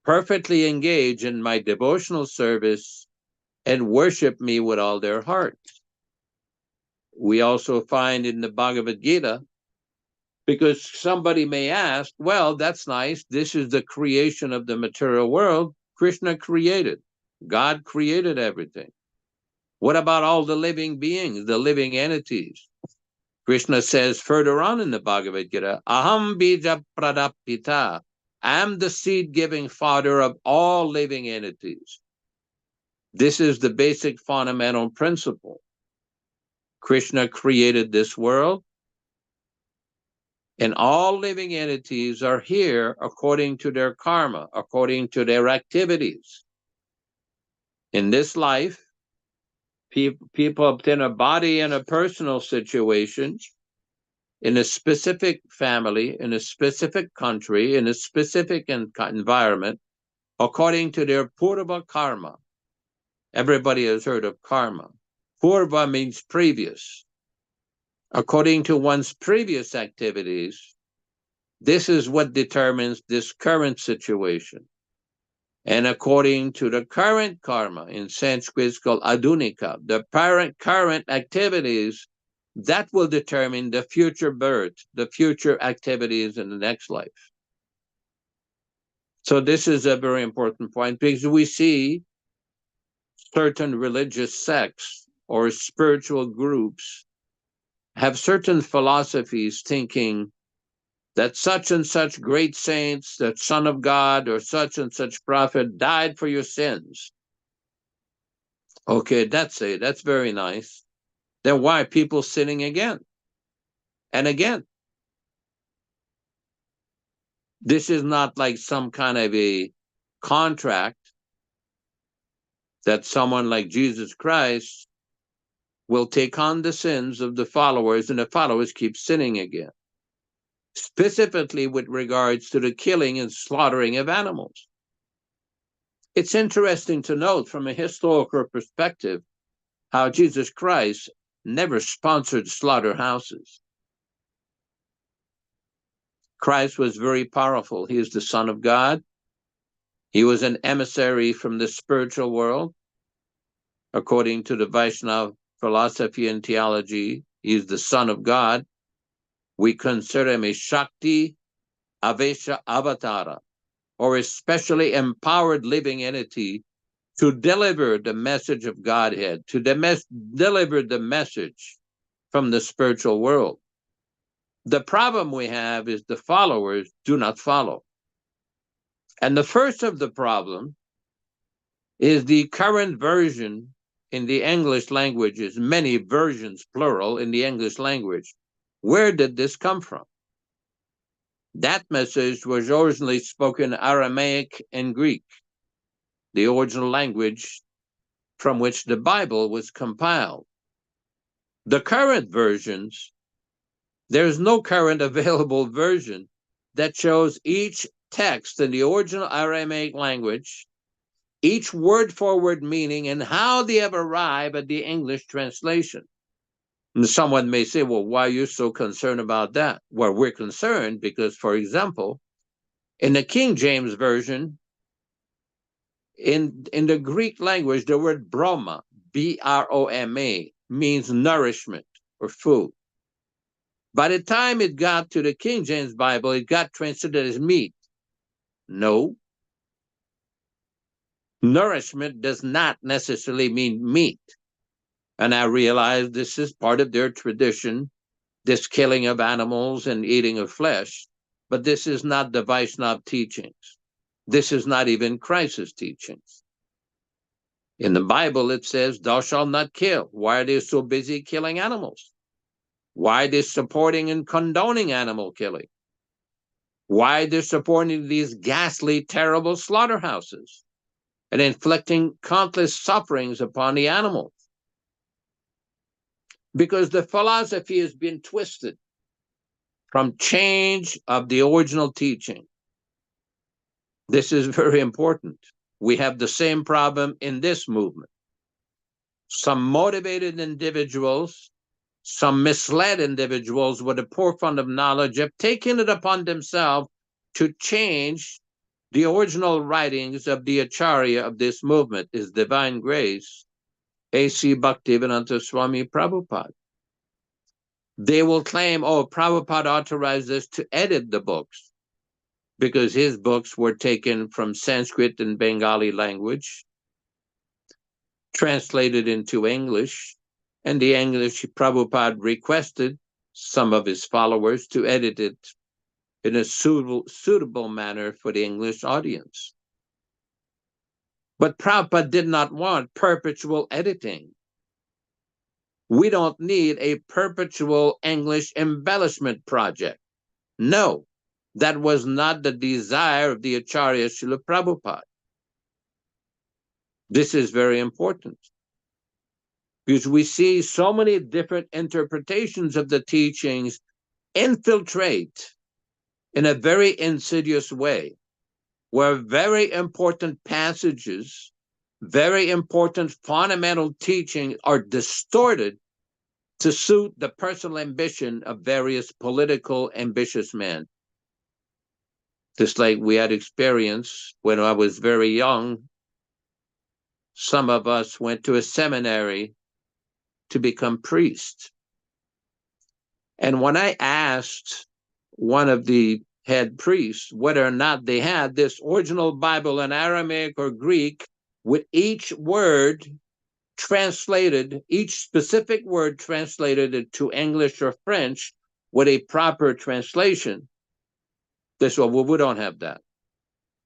perfectly engage in my devotional service and worship me with all their hearts. We also find in the Bhagavad Gita, because somebody may ask, well, that's nice. This is the creation of the material world. Krishna created. God created everything. What about all the living beings, the living entities? Krishna says further on in the Bhagavad Gita, Aham bija pradapita. I am the seed-giving father of all living entities. This is the basic fundamental principle. Krishna created this world, and all living entities are here according to their karma, according to their activities. In this life, people obtain a body in a personal situation, in a specific family, in a specific country, in a specific environment, according to their purva karma. Everybody has heard of karma. Purva means previous. According to one's previous activities, this is what determines this current situation. And according to the current karma, in Sanskrit it's called adunika, the current activities, that will determine the future birth, the future activities in the next life. So this is a very important point, because we see certain religious sects or spiritual groups have certain philosophies thinking that such and such great saints, that son of God or such and such prophet died for your sins. Okay, that's it. That's very nice. Then why are people sinning again and again? This is not like some kind of a contract that someone like Jesus Christ will take on the sins of the followers, and the followers keep sinning again. Specifically with regards to the killing and slaughtering of animals. It's interesting to note from a historical perspective how Jesus Christ never sponsored slaughterhouses. Christ was very powerful. He is the Son of God. He was an emissary from the spiritual world. According to the Vaishnava philosophy and theology, he is the Son of God. We consider him a Shakti Avesha Avatara, or a specially empowered living entity to deliver the message of Godhead, to deliver the message from the spiritual world. The problem we have is the followers do not follow. And the first of the problem is the current version in the English language, is many versions, plural, in the English language. Where did this come from? That message was originally spoken Aramaic and Greek, the original language from which the Bible was compiled. The current versions, there's no current available version that shows each text in the original Aramaic language, each word for word meaning, and how they have arrived at the English translation. And someone may say, well, why are you so concerned about that? Well, we're concerned because, for example, in the King James Version, in the Greek language, the word broma, B-R-O-M-A, means nourishment or food. By the time it got to the King James Bible, it got translated as meat. No. Nourishment does not necessarily mean meat. And I realize this is part of their tradition, this killing of animals and eating of flesh, but this is not the Vaishnava teachings. This is not even Christ's teachings. In the Bible, it says, thou shalt not kill. Why are they so busy killing animals? Why are they supporting and condoning animal killing? Why are they supporting these ghastly, terrible slaughterhouses and inflicting countless sufferings upon the animals? Because the philosophy has been twisted from change of the original teaching. This is very important. We have the same problem in this movement. Some motivated individuals, some misled individuals with a poor fund of knowledge have taken it upon themselves to change the original writings of the Acharya of this movement, His Divine Grace, A.C. Bhaktivedanta Swami Prabhupada. They will claim, oh, Prabhupada authorized us to edit the books because his books were taken from Sanskrit and Bengali language, translated into English, and the English Prabhupada requested some of his followers to edit it in a suitable manner for the English audience. But Prabhupada did not want perpetual editing. We don't need a perpetual English embellishment project. No, that was not the desire of the Acharya Srila Prabhupada. This is very important because we see so many different interpretations of the teachings infiltrate in a very insidious way, where very important passages, very important fundamental teachings are distorted to suit the personal ambition of various political ambitious men. Just like we had experience when I was very young, some of us went to a seminary to become priests. And when I asked one of the head priests whether or not they had this original Bible in Aramaic or Greek with each word translated, each specific word translated to English or French with a proper translation, they said, well, we don't have that.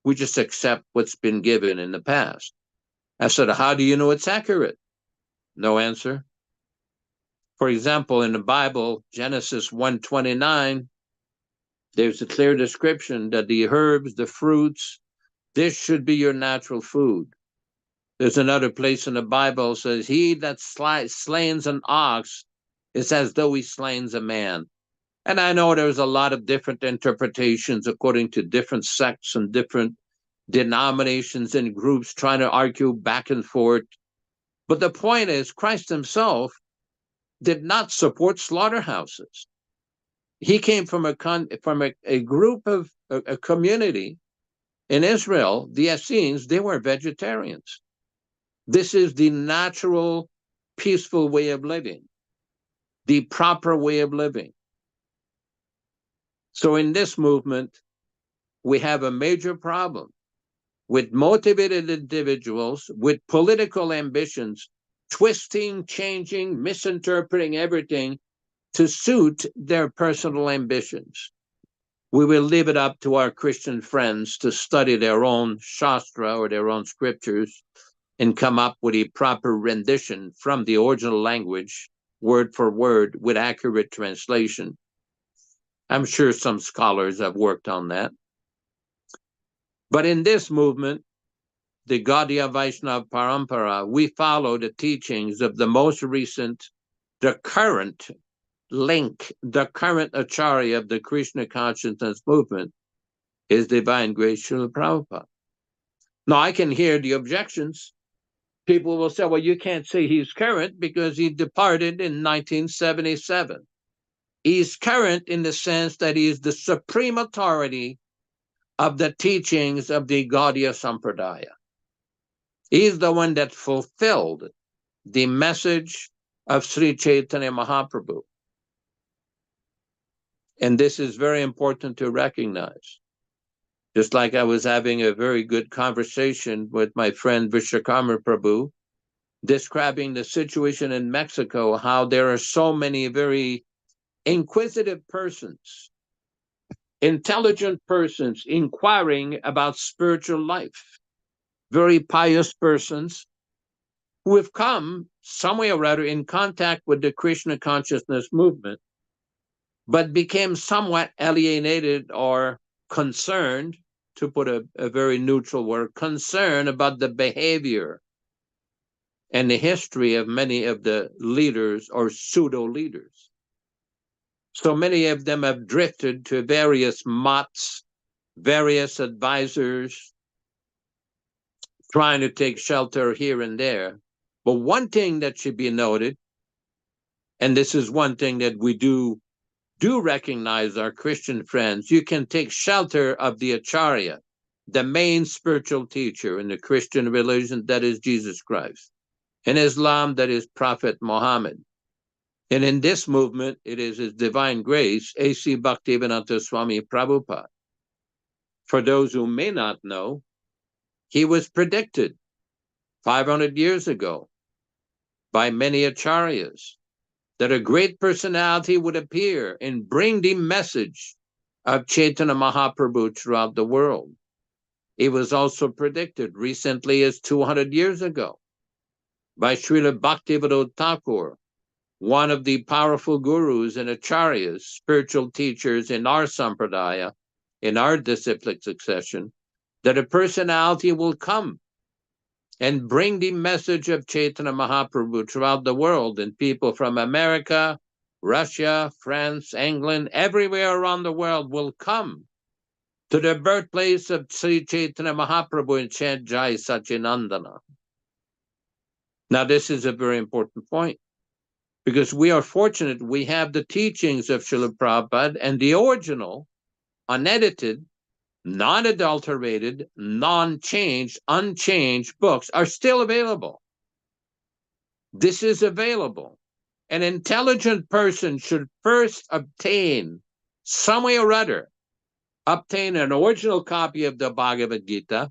We just accept what's been given in the past. I said, how do you know it's accurate? No answer. For example, in the Bible, Genesis 1:29, there's a clear description that the herbs, the fruits, this should be your natural food. There's another place in the Bible that says, he that slains an ox is as though he slains a man. And I know there's a lot of different interpretations according to different sects and different denominations and groups trying to argue back and forth. But the point is, Christ himself did not support slaughterhouses. He came from a group of a community in Israel, the Essenes. They were vegetarians. This is the natural, peaceful way of living, the proper way of living. So in this movement, we have a major problem with motivated individuals with political ambitions, twisting, changing, misinterpreting everything to suit their personal ambitions. We will leave it up to our Christian friends to study their own Shastra or their own scriptures and come up with a proper rendition from the original language, word for word, with accurate translation. I'm sure some scholars have worked on that. But in this movement, the Gaudiya Vaishnava Parampara, we follow the teachings of the most recent, the current link, the current acharya of the Krishna consciousness movement is Divine Grace Srila Prabhupada. Now, I can hear the objections. People will say, well, you can't say he's current because he departed in 1977. He's current in the sense that he is the supreme authority of the teachings of the Gaudiya Sampradaya. He's the one that fulfilled the message of Sri Chaitanya Mahaprabhu. And this is very important to recognize. Just like I was having a very good conversation with my friend Vishwakarma Prabhu, describing the situation in Mexico, how there are so many very inquisitive persons, intelligent persons inquiring about spiritual life, very pious persons who have come some way or other in contact with the Krishna consciousness movement, but became somewhat alienated or concerned, to put a very neutral word, concerned about the behavior and the history of many of the leaders or pseudo-leaders. So many of them have drifted to various motts, various advisors, trying to take shelter here and there. But one thing that should be noted, and this is one thing that we do recognize our Christian friends, you can take shelter of the Acharya, the main spiritual teacher in the Christian religion, that is Jesus Christ. In Islam, that is Prophet Muhammad. And in this movement, it is His Divine Grace, A.C. Bhaktivedanta Swami Prabhupada. For those who may not know, he was predicted 500 years ago by many acharyas that a great personality would appear and bring the message of Chaitanya Mahaprabhu throughout the world. It was also predicted recently as 200 years ago by Srila Bhaktivedanta Thakur, one of the powerful gurus and acharyas, spiritual teachers in our sampradaya, in our disciplic succession, that a personality will come and bring the message of Chaitanya Mahaprabhu throughout the world, and people from America, Russia, France, England, everywhere around the world will come to the birthplace of Sri Chaitanya Mahaprabhu and chant Jai Satchidananda. Now, this is a very important point, because we are fortunate we have the teachings of Srila Prabhupada, and the original, unedited, non-adulterated, non-changed, unchanged books are still available. This is available. An intelligent person should first obtain, some way or other, obtain an original copy of the Bhagavad Gita,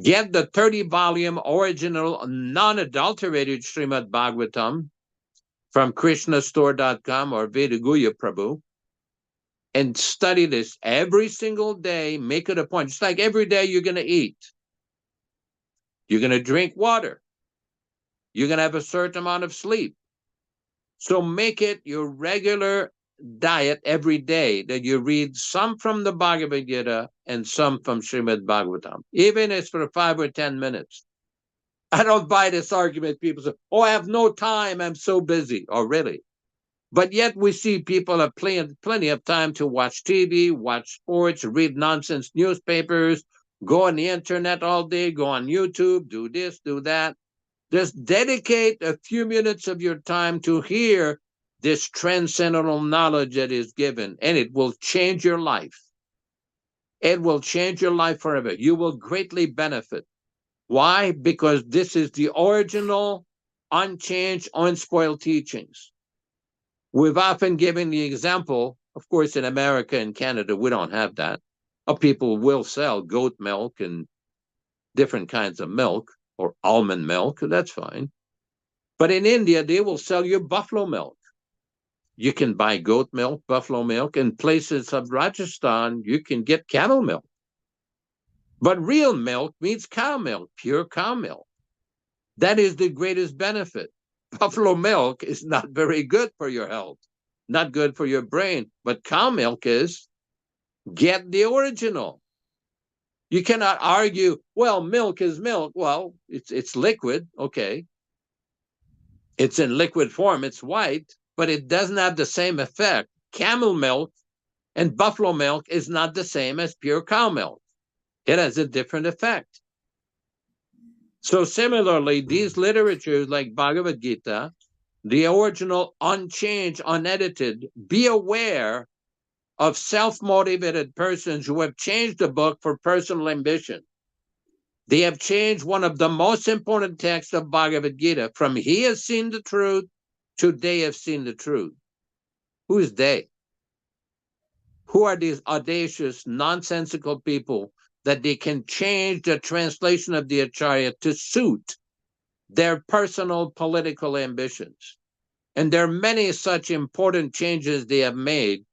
get the 30-volume original non-adulterated Srimad Bhagavatam from KrishnaStore.com or Vedaguya Prabhu, and study this every single day. Make it a point. Just like every day you're going to eat. You're going to drink water. You're going to have a certain amount of sleep. So make it your regular diet every day, that you read some from the Bhagavad Gita and some from Srimad Bhagavatam, even if it's for 5 or 10 minutes. I don't buy this argument. People say, oh, I have no time, I'm so busy. Oh, really? But yet we see people have plenty of time to watch TV, watch sports, read nonsense newspapers, go on the internet all day, go on YouTube, do this, do that. Just dedicate a few minutes of your time to hear this transcendental knowledge that is given, and it will change your life. It will change your life forever. You will greatly benefit. Why? Because this is the original, unchanged, unspoiled teachings. We've often given the example Of course, in America and Canada, we don't have that. People will sell goat milk and different kinds of milk or almond milk. That's fine. But in India, they will sell you buffalo milk. You can buy goat milk, buffalo milk. In places of Rajasthan, you can get camel milk. But real milk means cow milk, pure cow milk. That is the greatest benefit. Buffalo milk is not very good for your health, not good for your brain, but cow milk is. Get the original. You cannot argue, well, milk is milk. Well, it's liquid, okay. It's in liquid form, it's white, but it doesn't have the same effect. Camel milk and buffalo milk is not the same as pure cow milk. It has a different effect. So similarly, these literatures like Bhagavad Gita, the original, unchanged, unedited, be aware of self-motivated persons who have changed the book for personal ambition. They have changed one of the most important texts of Bhagavad Gita from he has seen the truth to they have seen the truth. Who is they? Who are these audacious, nonsensical people that they can change the translation of the Acharya to suit their personal political ambitions? And there are many such important changes they have made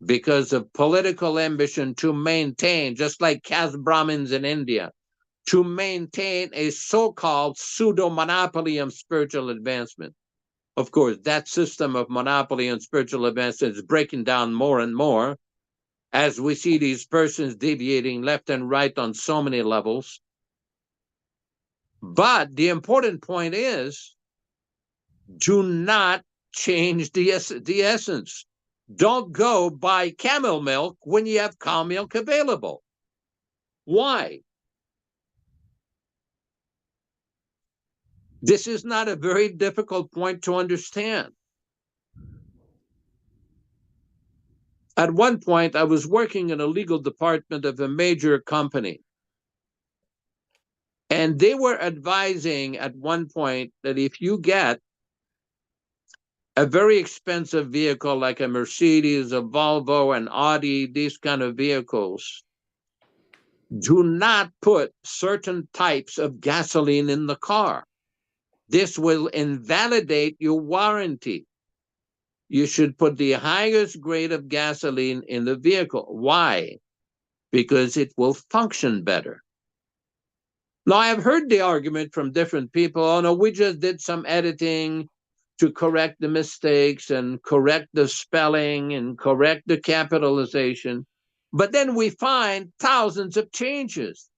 because of political ambition to maintain, just like caste Brahmins in India, to maintain a so-called pseudo-monopoly of spiritual advancement. Of course, that system of monopoly and spiritual advancement is breaking down more and more as we see these persons deviating left and right on so many levels. But the important point is, do not change the essence. Don't go buy camel milk when you have cow milk available. Why? This is not a very difficult point to understand. At one point, I was working in a legal department of a major company. And they were advising at one point that if you get a very expensive vehicle like a Mercedes, a Volvo, an Audi, these kind of vehicles, do not put certain types of gasoline in the car. This will invalidate your warranty. You should put the highest grade of gasoline in the vehicle. Why? Because it will function better. Now, I've heard the argument from different people, oh no, we just did some editing to correct the mistakes and correct the spelling and correct the capitalization. But then we find thousands of changes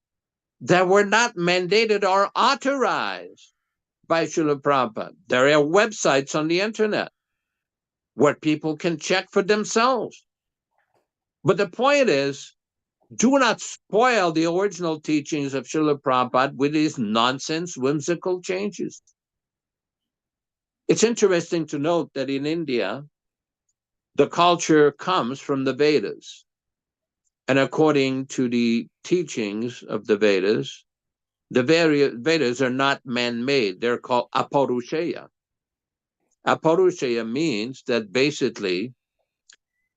that were not mandated or authorized by Srila Prabhupada. There are websites on the internet where people can check for themselves. But the point is, do not spoil the original teachings of Srila Prabhupada with these nonsense, whimsical changes. It's interesting to note that in India, the culture comes from the Vedas. And according to the teachings of the Vedas are not man-made. They're called aparushaya. Aparushaya means that basically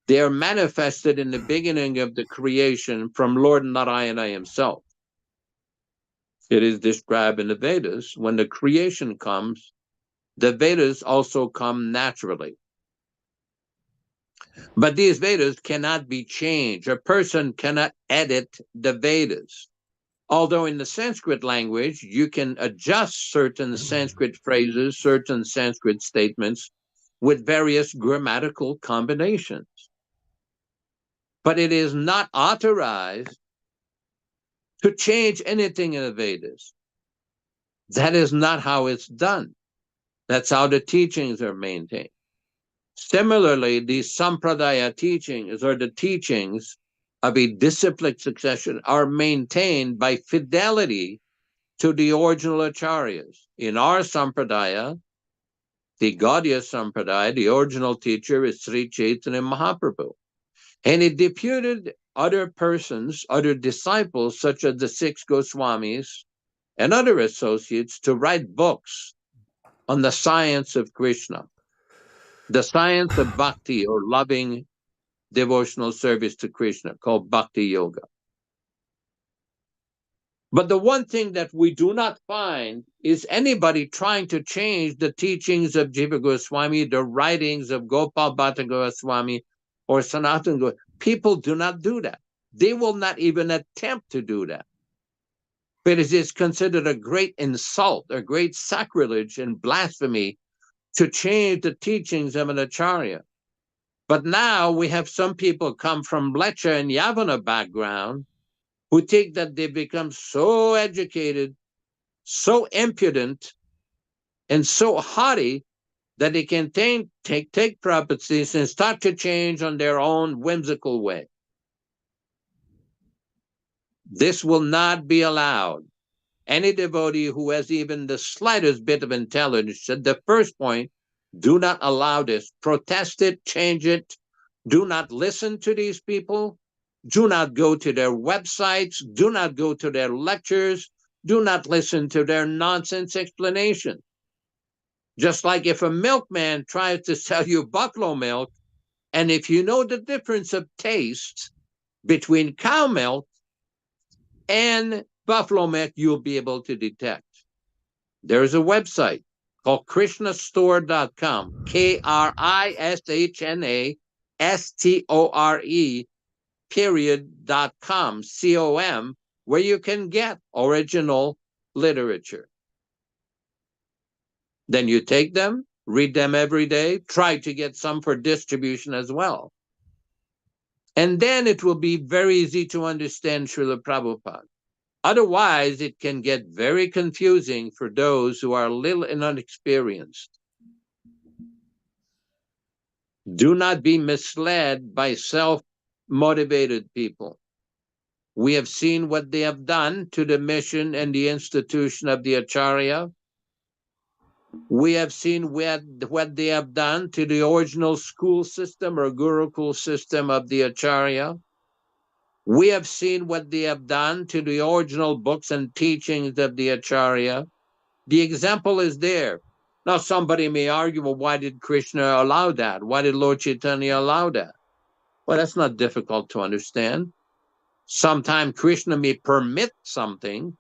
they are manifested in the beginning of the creation from Lord Narayana himself. It is described in the Vedas, when the creation comes, the Vedas also come naturally. But these Vedas cannot be changed. A person cannot edit the Vedas. Although in the Sanskrit language, you can adjust certain Sanskrit phrases, certain Sanskrit statements with various grammatical combinations. But it is not authorized to change anything in the Vedas. That is not how it's done. That's how the teachings are maintained. Similarly, the Sampradaya teachings, or the teachings of a disciplic succession, are maintained by fidelity to the original acharyas. In our Sampradaya, the Gaudiya Sampradaya, the original teacher is Sri Chaitanya Mahaprabhu. And he deputed other persons, other disciples, such as the 6 Goswamis and other associates, to write books on the science of Kṛṣṇa, the science of bhakti, or loving devotional service to Krishna called Bhakti Yoga. But the one thing that we do not find is anybody trying to change the teachings of Jiva Goswami, the writings of Gopal Bhatta Goswami or Sanatana Goswami. People do not do that. They will not even attempt to do that. But it is considered a great insult, a great sacrilege and blasphemy to change the teachings of an Acharya. But now we have some people come from Lecha and Yavana background who think that they become so educated, so impudent, and so haughty that they can take properties and start to change on their own whimsical way. This will not be allowed. Any devotee who has even the slightest bit of intelligence, at the first point, do not allow this. Protest it, change it. Do not listen to these people. Do not go to their websites. Do not go to their lectures. Do not listen to their nonsense explanation. Just like if a milkman tries to sell you buffalo milk, and if you know the difference of taste between cow milk and buffalo milk, you'll be able to detect. There's a website called KRISHNAstore.com, KRISHNASTORE.com, COM, where you can get original literature. Then you take them, read them every day, try to get some for distribution as well. And then it will be very easy to understand Srila Prabhupada. Otherwise, it can get very confusing for those who are little and unexperienced. Do not be misled by self-motivated people. We have seen what they have done to the mission and the institution of the Acharya. We have seen what they have done to the original school system or Gurukul system of the Acharya. We have seen what they have done to the original books and teachings of the Acharya. The example is there. Now, somebody may argue, well, why did Krishna allow that? Why did Lord Chaitanya allow that? Well, that's not difficult to understand. Sometimes Krishna may permit something.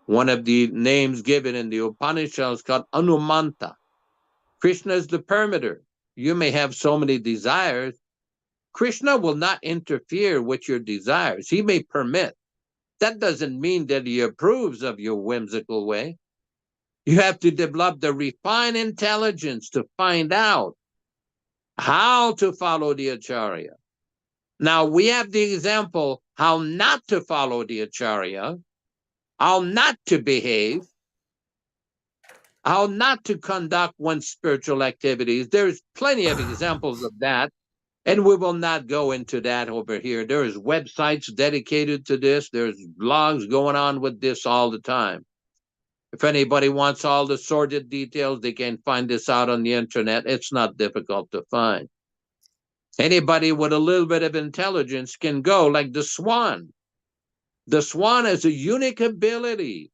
One of the names given in the Upanishads is called Anumanta. Krishna is the permitter. You may have so many desires. Krishna will not interfere with your desires. He may permit. That doesn't mean that he approves of your whimsical way. You have to develop the refined intelligence to find out how to follow the Acharya. Now, we have the example how not to follow the Acharya, how not to behave, how not to conduct one's spiritual activities. There's plenty of examples of that, and we will not go into that over here. There's websites dedicated to this. There's blogs going on with this all the time. If anybody wants all the sordid details, they can find this out on the internet. It's not difficult to find. Anybody with a little bit of intelligence can go like the swan. The swan has a unique ability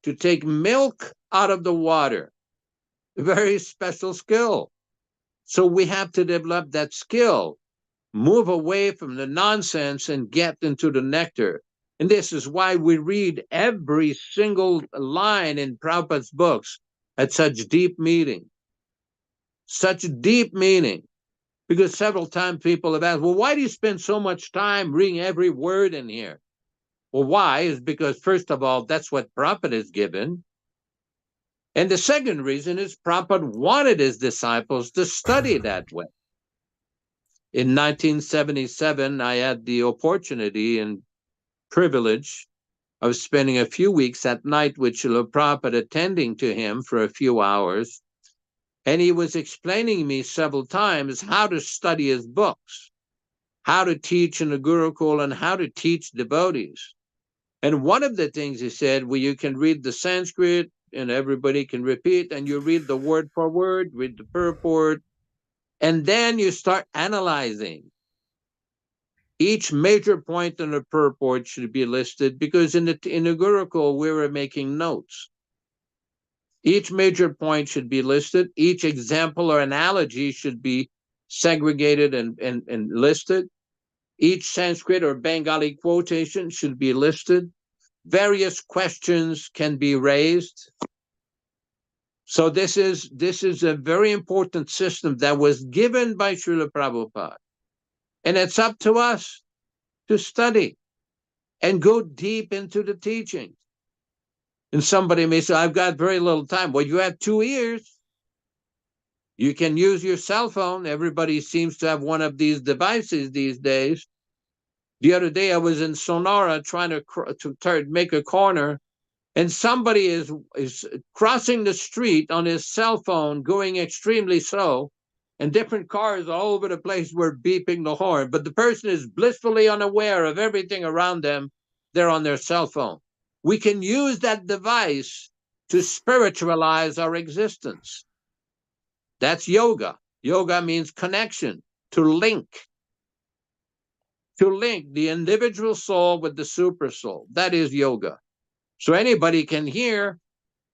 to take milk out of the water. A very special skill. So we have to develop that skill, move away from the nonsense and get into the nectar. And this is why we read every single line in Prabhupada's books at such deep meaning. Such deep meaning. Because several times people have asked, well, why do you spend so much time reading every word in here? Well, why? Is because, first of all, that's what Prabhupada is given. And the second reason is Prabhupada wanted his disciples to study that way. In 1977, I had the opportunity and privilege of spending a few weeks at night with Srila Prabhupada, attending to him for a few hours. And he was explaining me several times how to study his books, how to teach in the Gurukul, and how to teach devotees. And one of the things he said, well, you can read the Sanskrit and everybody can repeat, and you read the word for word, read the purport, and then you start analyzing. Each major point in the purport should be listed, because in the Gurukul, we were making notes. Each major point should be listed. Each example or analogy should be segregated and listed. Each Sanskrit or Bengali quotation should be listed. Various questions can be raised. So this is a very important system that was given by Srila Prabhupada. And it's up to us to study and go deep into the teachings. And somebody may say, I've got very little time. Well, you have 2 ears. You can use your cell phone. Everybody seems to have one of these devices these days. The other day I was in Sonora trying to make a corner, and somebody is crossing the street on his cell phone going extremely slow, and different cars all over the place were beeping the horn, but the person is blissfully unaware of everything around them. They're on their cell phone. We can use that device to spiritualize our existence. That's yoga. Yoga means connection, to link the individual soul with the super soul. That is yoga. So anybody can hear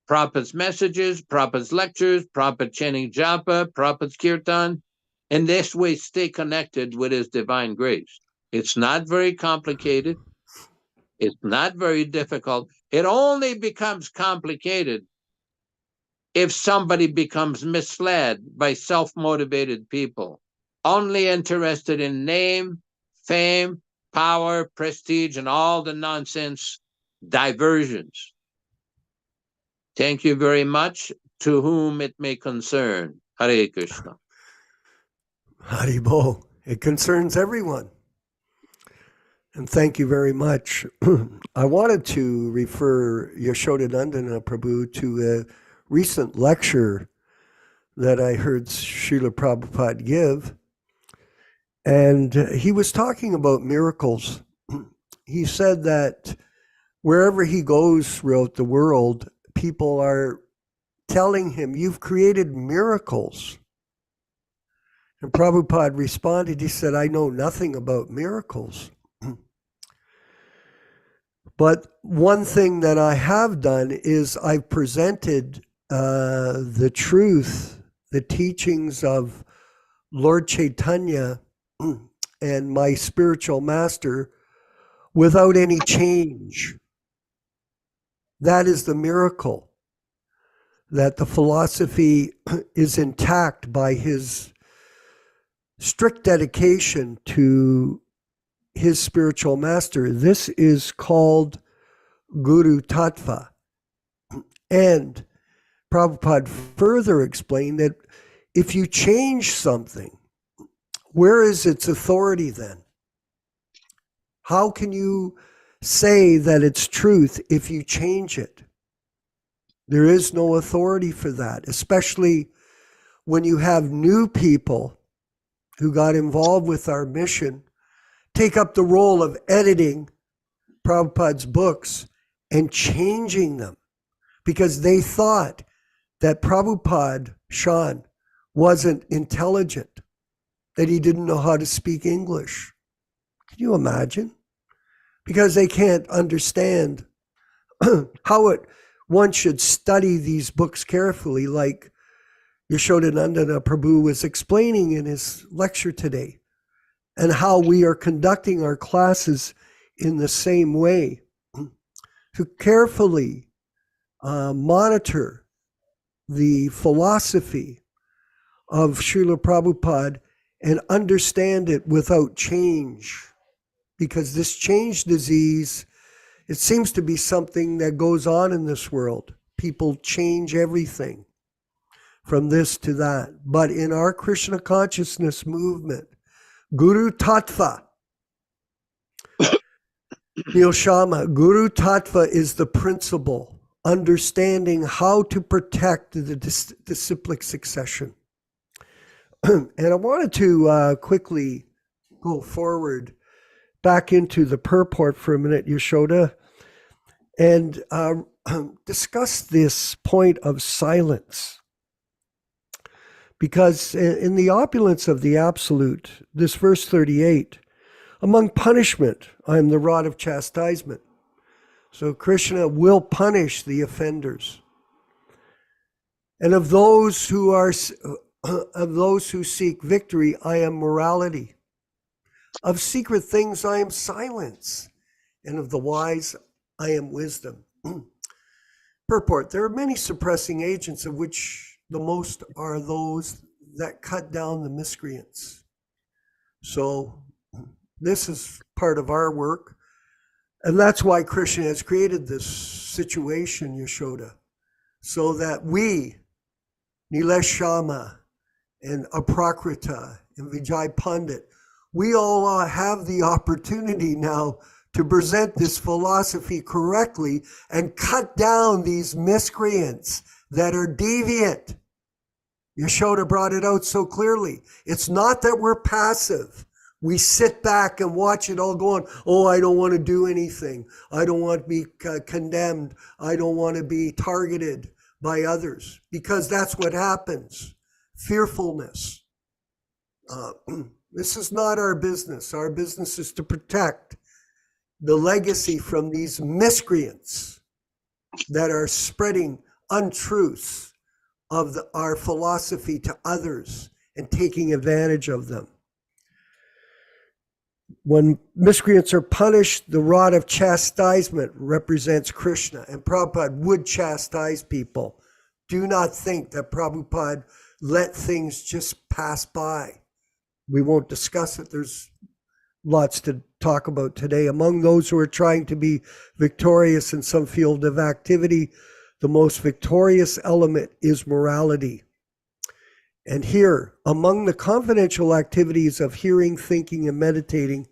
Prabhupada's messages, Prabhupada's lectures, Prabhupada chanting japa, Prabhupada's kirtan, and this way stay connected with his divine grace. It's not very complicated. It's not very difficult. It only becomes complicated if somebody becomes misled by self-motivated people, only interested in name, fame, power, prestige, and all the nonsense diversions. Thank you very much. To whom it may concern. Hare Krishna. Haribo. It concerns everyone. And thank you very much. I wanted to refer Yashodanandana Prabhu to a recent lecture that I heard Srila Prabhupada give. And he was talking about miracles. He said that wherever he goes throughout the world, people are telling him, you've created miracles. And Prabhupada responded, he said, I know nothing about miracles. But one thing that I have done is I've presented the truth, the teachings of Lord Chaitanya and my spiritual master without any change. That is the miracle, that the philosophy is intact by his strict dedication to his spiritual master. This is called Guru Tattva. And Prabhupada further explained that if you change something, where is its authority then? How can you say that it's truth if you change it? There is no authority for that, especially when you have new people who got involved with our mission take up the role of editing Prabhupada's books and changing them because they thought that Prabhupada, Sean, wasn't intelligent, that he didn't know how to speak English. Can you imagine? Because they can't understand how one should study these books carefully, like Yashodanandana Prabhu was explaining in his lecture today, and how we are conducting our classes in the same way, to carefully monitor the philosophy of Srila Prabhupada and understand it without change. Because this change disease, it seems to be something that goes on in this world. People change everything from this to that. But in our Krishna consciousness movement, Guru Tattva, Neil Sharma, Guru Tattva is the principle, understanding how to protect the disciplic succession. And I wanted to quickly go forward back into the purport for a minute, Yashoda, and discuss this point of silence. Because in the opulence of the absolute, this verse 38, among punishment, I am the rod of chastisement. So Kṛṣṇa will punish the offenders. And of those who are Of those who seek victory, I am morality. Of secret things, I am silence. And of the wise, I am wisdom. Purport: there are many suppressing agents, of which the most are those that cut down the miscreants. So this is part of our work. And that's why Kṛṣṇa has created this situation, Yashoda, so that we, Nilesh Sharma and Aprakrita and Vijay Pandit, we all have the opportunity now to present this philosophy correctly and cut down these miscreants that are deviant. Yashoda brought it out so clearly. It's not that we're passive. We sit back and watch it all going, oh, I don't want to do anything. I don't want to be condemned. I don't want to be targeted by others, because that's what happens. Fearfulness. This is not our business. Our business is to protect the legacy from these miscreants that are spreading untruths of our philosophy to others and taking advantage of them. When miscreants are punished, the rod of chastisement represents Kṛṣṇa, and Prabhupada would chastise people. Do not think that Prabhupada let things just pass by. We won't discuss it. There's lots to talk about today. Among those who are trying to be victorious in some field of activity, the most victorious element is morality. And here, among the confidential activities of hearing, thinking, and meditating,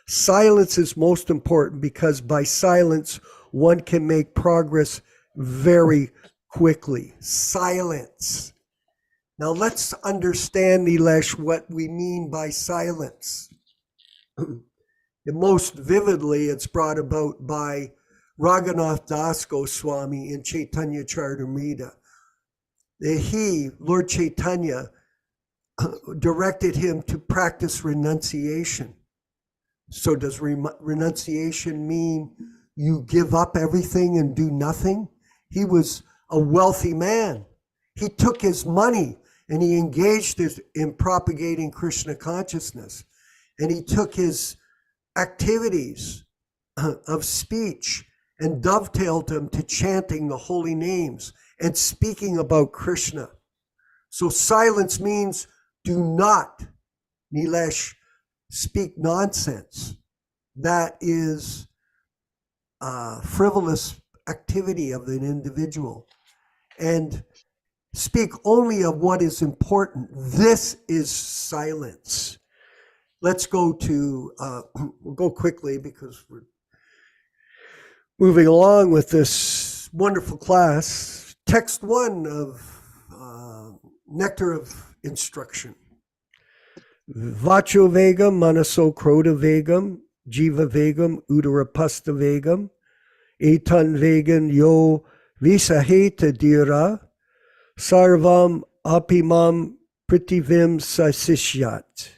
silence is most important, because by silence, one can make progress very quickly. Silence. Now let's understand, Nilesh, what we mean by silence. And most vividly, it's brought about by Raghunath Das Goswami in Chaitanya Charitamrita. He, Lord Chaitanya, directed him to practice renunciation. So does renunciation mean you give up everything and do nothing? He was a wealthy man. He took his money and he engaged in propagating Kṛṣṇa consciousness. And he took his activities of speech and dovetailed them to chanting the holy names and speaking about Kṛṣṇa. So silence means do not, Nilesh, speak nonsense. That is a frivolous activity of an individual. And speak only of what is important. This is silence. Let's go to, we'll go quickly because we're moving along with this wonderful class. Text 1 of Nectar of Instruction. Vacho vegam, manaso kroda vegam, jiva vegam, udarapasta vegam, etan vegan yo visaheta dira, sarvam apimam pritivim sasishyat.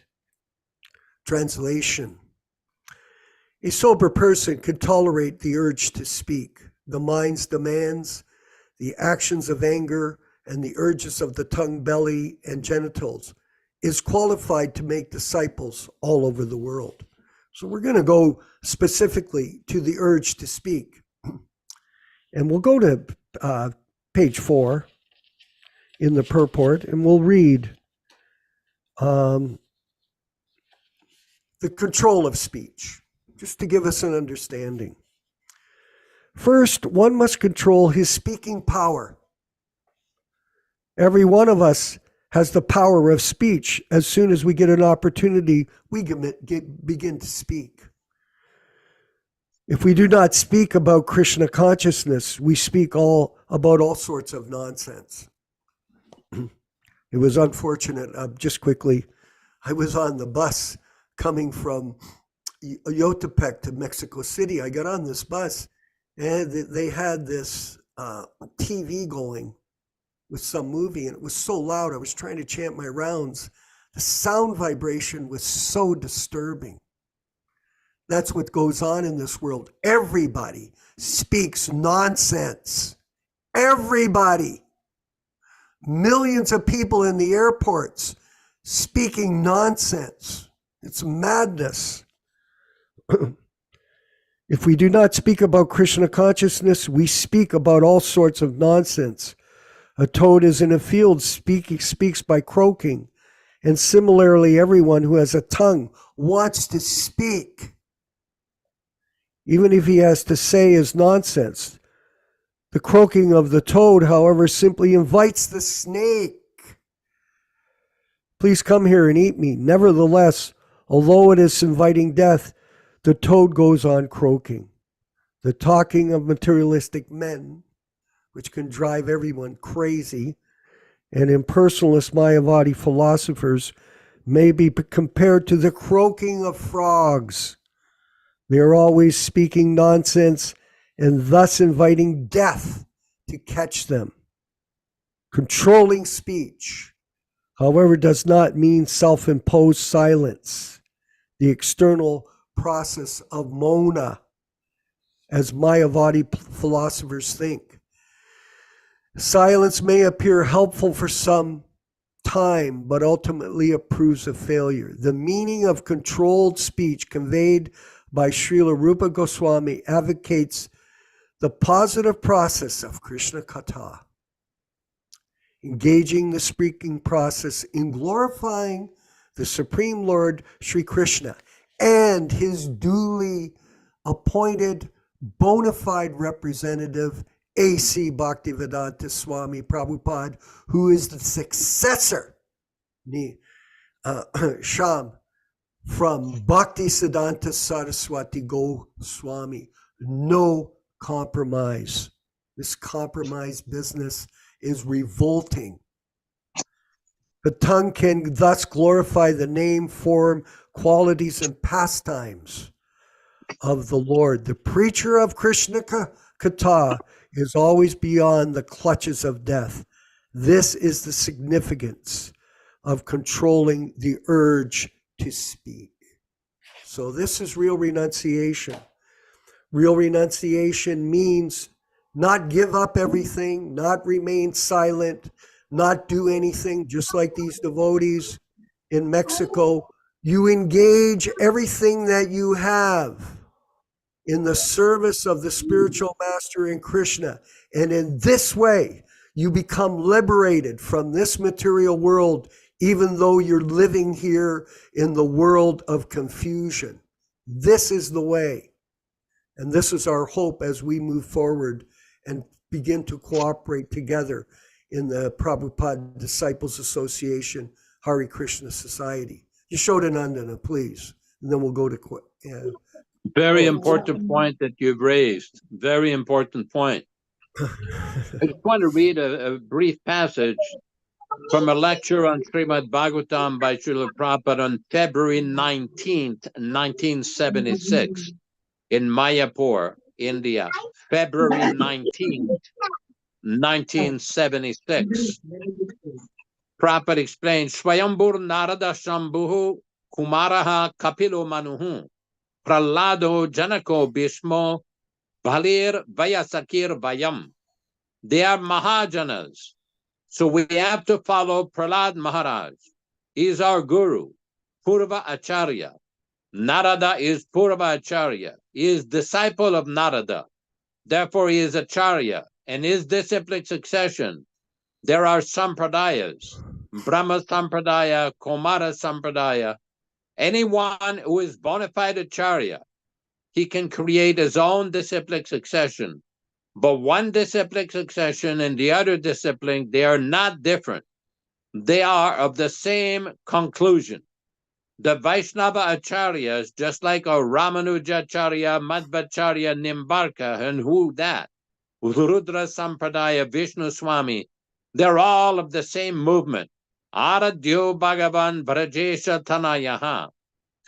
Translation. A sober person can tolerate the urge to speak, the mind's demands, the actions of anger, and the urges of the tongue, belly, and genitals, is qualified to make disciples all over the world. So we're going to go specifically to the urge to speak. And we'll go to page 4 in the purport, and we'll read the control of speech, just to give us an understanding. First, one must control his speaking power. Every one of us has the power of speech. As soon as we get an opportunity, we begin to speak. If we do not speak about Kṛṣṇa consciousness, we speak about all sorts of nonsense. It was unfortunate, just quickly, I was on the bus coming from Yotepec to Mexico City. I got on this bus and they had this TV going with some movie, and it was so loud. I was trying to chant my rounds. The sound vibration was so disturbing. That's what goes on in this world. Everybody speaks nonsense. Everybody. millions of people in the airports speaking nonsense. It's madness. If we do not speak about Krishna consciousness, we speak about all sorts of nonsense. A toad is in a field speaks by croaking. And similarly, everyone who has a tongue wants to speak. Even if he has to say is nonsense. The croaking of the toad, however, simply invites the snake. Please come here and eat me. Nevertheless, although it is inviting death, the toad goes on croaking. The talking of materialistic men, which can drive everyone crazy, and impersonalist Mayavadi philosophers may be compared to the croaking of frogs. They are always speaking nonsense and thus inviting death to catch them. Controlling speech, however, does not mean self-imposed silence, the external process of mona, as Mayavadi philosophers think. Silence may appear helpful for some time, but ultimately it proves a failure. The meaning of controlled speech conveyed by Srila Rupa Goswami advocates the positive process of Krishna Katha, engaging the speaking process in glorifying the Supreme Lord Sri Krishna and his duly appointed bona fide representative, A.C. Bhaktivedanta Swami Prabhupada, who is the successor, Sham, from Bhaktisiddhanta Saraswati Goswami. No compromise. This compromise business is revolting. The tongue can thus glorify the name, form, qualities, and pastimes of the Lord. The preacher of Krishna Katha is always beyond the clutches of death. This is the significance of controlling the urge to speak. So this is real renunciation. Real renunciation means not give up everything, not remain silent, not do anything, just like these devotees in Mexico. You engage everything that you have in the service of the spiritual master in Krishna. And in this way, you become liberated from this material world, even though you're living here in the world of confusion. This is the way. And this is our hope as we move forward and begin to cooperate together in the Prabhupada Disciples Association, Hare Krishna Society. Yashodanandana, please. And then we'll go to... Very important point that you've raised. Very important point. I just want to read a brief passage from a lecture on Srimad Bhagavatam by Srila Prabhupada on February 19th, 1976 in Mayapur, India. February 19th, 1976. Prabhupada explains, Swayambur Narada Shambhu Kumaraha Kapilo Manuhu Pralado Janako Bhishmo Bhalir Vayasakir Vayam. They are Mahajanas. So we have to follow Prahlad Maharaj. He is our guru, Purva Acharya. Narada is Purva Acharya. He is disciple of Narada. Therefore, he is Acharya. And his disciplic succession, there are Sampradayas, Brahma Sampradaya, Komara Sampradaya. Anyone who is bona fide Acharya, he can create his own disciplic succession. But one disciplic succession and the other discipline, they are not different. They are of the same conclusion. The Vaishnava Acharyas, just like our Ramanujacharya, Madhvacharya, Nimbarka, and who that? Rudra Sampradaya, Vishnu Swami, they're all of the same movement. Aradhyo Bhagavan Vrajesha Tanayaha,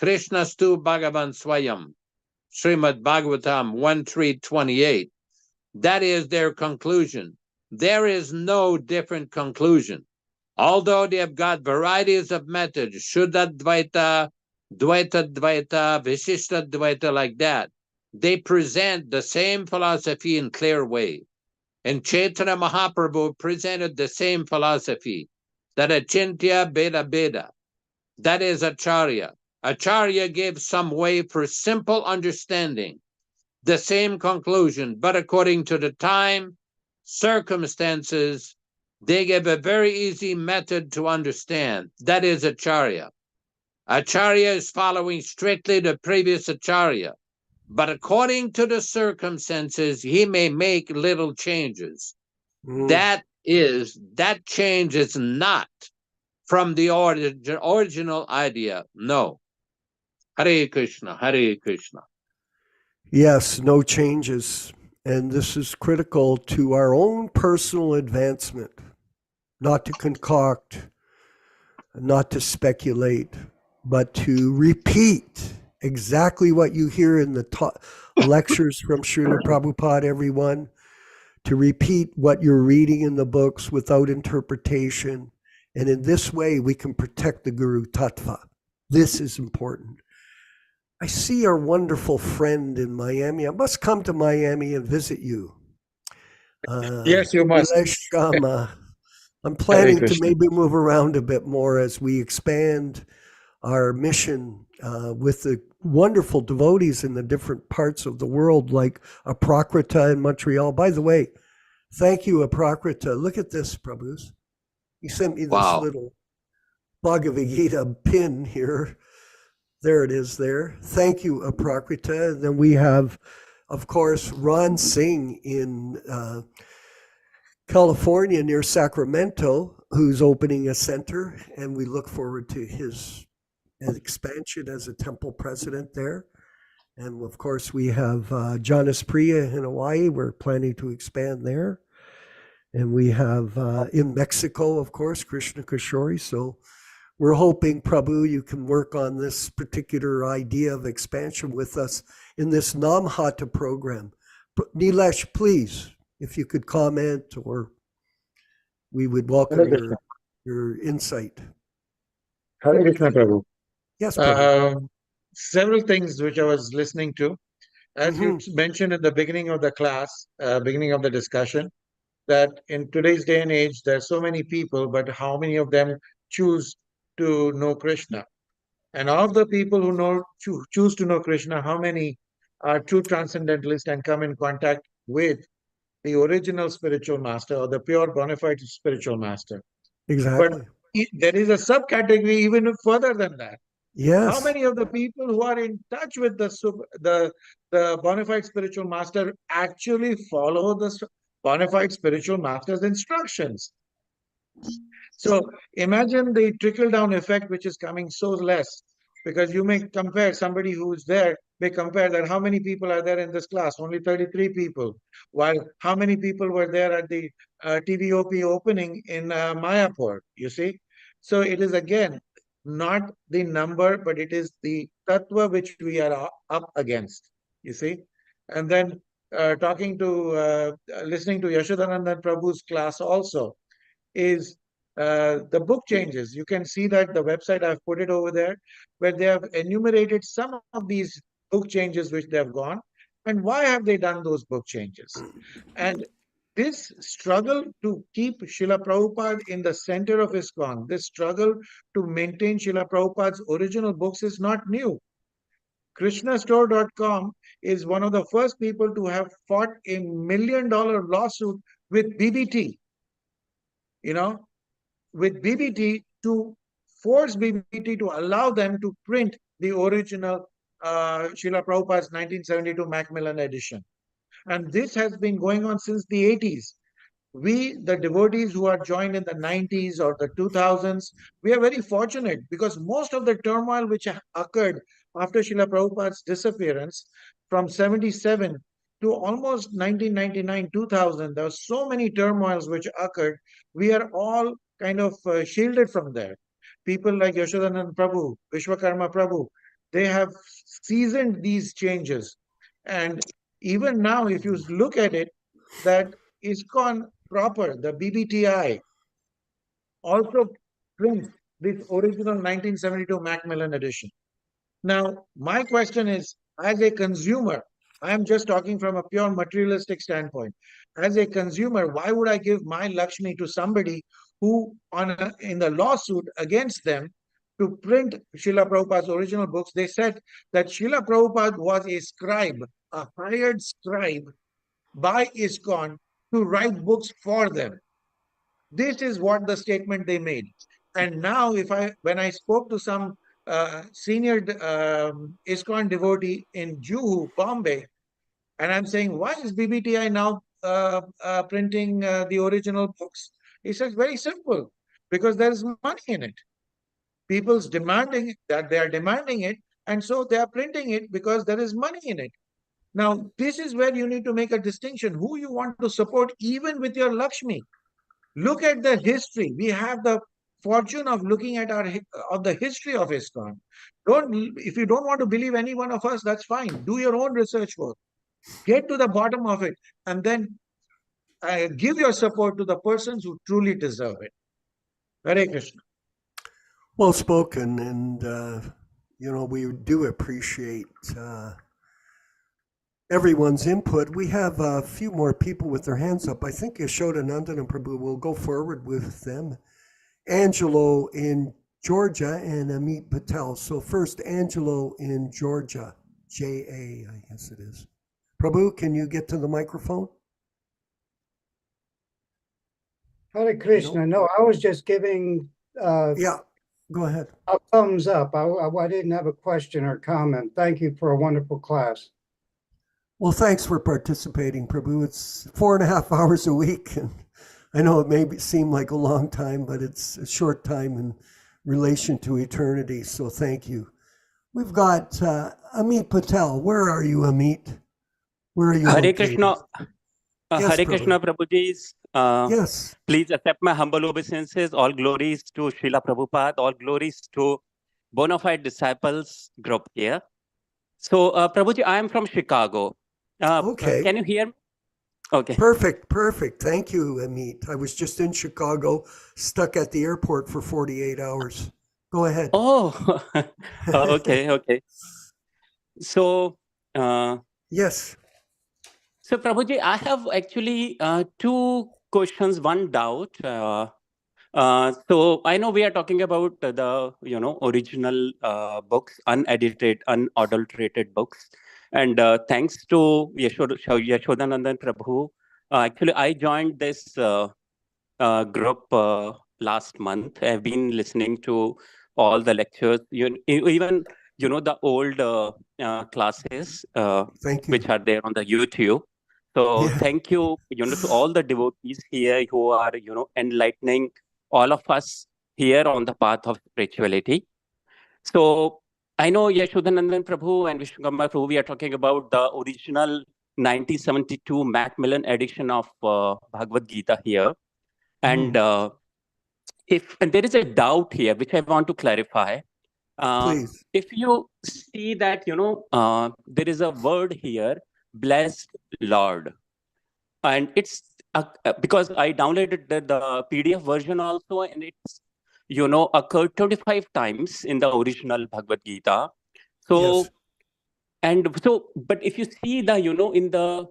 Krishnastu Bhagavan Swayam, Srimad Bhagavatam 1.3.28. That is their conclusion. There is no different conclusion. Although they have got varieties of methods, Shuddha Dvaita, Dvaita Dvaita, Vishishta Dvaita, like that, they present the same philosophy in clear way. And Chaitanya Mahaprabhu presented the same philosophy, that achintya beda beda, that is Acharya. Acharya gave some way for simple understanding, the same conclusion, but according to the time, circumstances, they give a very easy method to understand. That is Acharya. Acharya is following strictly the previous Acharya, but according to the circumstances, he may make little changes. That change is not from the original idea. No. Hare Krishna, Hare Krishna. Yes, no changes. And this is critical to our own personal advancement, not to concoct, not to speculate, but to repeat exactly what you hear in the lectures from Srila Prabhupada, everyone, to repeat what you're reading in the books without interpretation. And in this way, we can protect the Guru Tattva. This is important. I see our wonderful friend in Miami. I must come to Miami and visit you. Yes, you must. I'm planning to Krishna. maybe move around a bit more as we expand our mission with the wonderful devotees in the different parts of the world, like Aprakrita in Montreal. By the way, thank you, Aprakrita. Look at this, Prabhus. He sent me this little Bhagavad Gita pin here. There it is there. Thank you, Aprakrita. And then we have, of course, Ron Singh in California near Sacramento, who's opening a center. And we look forward to his expansion as a temple president there. And of course, we have Jonas Priya in Hawaii. We're planning to expand there. And we have in Mexico, of course, Krishna Kishori. So we're hoping, Prabhu, you can work on this particular idea of expansion with us in this Namhata program. Nilesh, please, if you could comment, or we would welcome your insight. Hare Krishna, Prabhu. Yes, Prabhu. Several things which I was listening to. As you mentioned at the beginning of the class, beginning of the discussion, that in today's day and age, there are so many people, but how many of them choose to know Krishna? And of the people who choose to know Krishna, how many are true transcendentalists and come in contact with the original spiritual master or the pure bona fide spiritual master? Exactly. But there is a subcategory even further than that. Yes. How many of the people who are in touch with the bona fide spiritual master actually follow the bona fide spiritual master's instructions? So imagine the trickle-down effect, which is coming so less, because you may compare somebody who's there, may compare that how many people are there in this class? Only 33 people. While how many people were there at the TVOP opening in Mayapur, you see? So it is again, not the number, but it is the tattva which we are up against, you see? And then listening to Yashodanandan Prabhu's class also is the book changes. You can see that the website, I've put it over there, where they have enumerated some of these book changes which they have gone, and why have they done those book changes. And this struggle to keep Srila Prabhupada in the center of ISKCON, this struggle to maintain Srila Prabhupada's original books is not new. KRISHNAstore.com is one of the first people to have fought a $1 million lawsuit with BBT, with BBT to force BBT to allow them to print the original Srila Prabhupada's 1972 Macmillan edition. And this has been going on since the 80s. We, the devotees who are joined in the 90s or the 2000s, we are very fortunate because most of the turmoil which occurred after Srila Prabhupada's disappearance from 77 to almost 1999, 2000, there were so many turmoils which occurred. We are all kind of shielded from there. People like Yashodanand Prabhu, Vishwakarma Prabhu, they have seasoned these changes. And even now, if you look at it, that ISKCON proper, the BBTI, also prints this original 1972 Macmillan edition. Now, my question is, as a consumer, I am just talking from a pure materialistic standpoint. As a consumer, why would I give my Lakshmi to somebody who, in the lawsuit against them to print Srila Prabhupada's original books, they said that Srila Prabhupada was a scribe, a hired scribe by ISKCON to write books for them. This is what the statement they made. And now, when I spoke to some senior ISKCON devotee in Juhu, Bombay, and I'm saying, why is BBTI now printing the original books? He says, very simple, because there is money in it. People's demanding that they are demanding it, and so they are printing it because there is money in it. Now, this is where you need to make a distinction who you want to support, even with your Lakshmi. Look at the history. We have the fortune of looking at the history of ISKCON. If you don't want to believe any one of us, that's fine. Do your own research work. Get to the bottom of it, and then give your support to the persons who truly deserve it. Hare Krishna. Well spoken, and we do appreciate everyone's input. We have a few more people with their hands up. I think Yashodanandan and Prabhu will go forward with them. Angelo in Georgia and Amit Patel. So first, Angelo in Georgia, J-A, I guess it is. Prabhu, can you get to the microphone? Hare Krishna. No, I was just giving Yeah, go ahead. a thumbs up. I didn't have a question or comment. Thank you for a wonderful class. Well, thanks for participating, Prabhu. It's 4.5 hours a week, and I know it may seem like a long time, but it's a short time in relation to eternity, so thank you. We've got Amit Patel. Where are you, Amit? Where are you? Hare located? Krishna. Yes, Hare Krishna, Prabhuji. Yes. Please accept my humble obeisances. All glories to Srila Prabhupada. All glories to bona fide disciples group here. So, Prabhuji, I am from Chicago. Okay. Can you hear me? Okay. Perfect. Thank you, Amit. I was just in Chicago, stuck at the airport for 48 hours. Go ahead. Oh, okay. So, Yes. So, Prabhuji, I have actually two questions, one doubt. So I know we are talking about the original books, unedited, unadulterated books, and thanks to Yashodanandan Prabhu, actually I joined this group last month. I've been listening to all the lectures, even the old classes Thank you. which are there on the YouTube. So Yeah. thank you, to all the devotees here who are, enlightening all of us here on the path of spirituality. So I know Yashodanandan Prabhu and Vishnukamma Prabhu, we are talking about the original 1972 Macmillan edition of Bhagavad Gita here. And and there is a doubt here, which I want to clarify. Please. If you see that, there is a word here, blessed Lord. And it's because I downloaded the PDF version also, and it's, occurred 25 times in the original Bhagavad Gita. So, Yes. But if you see the, in the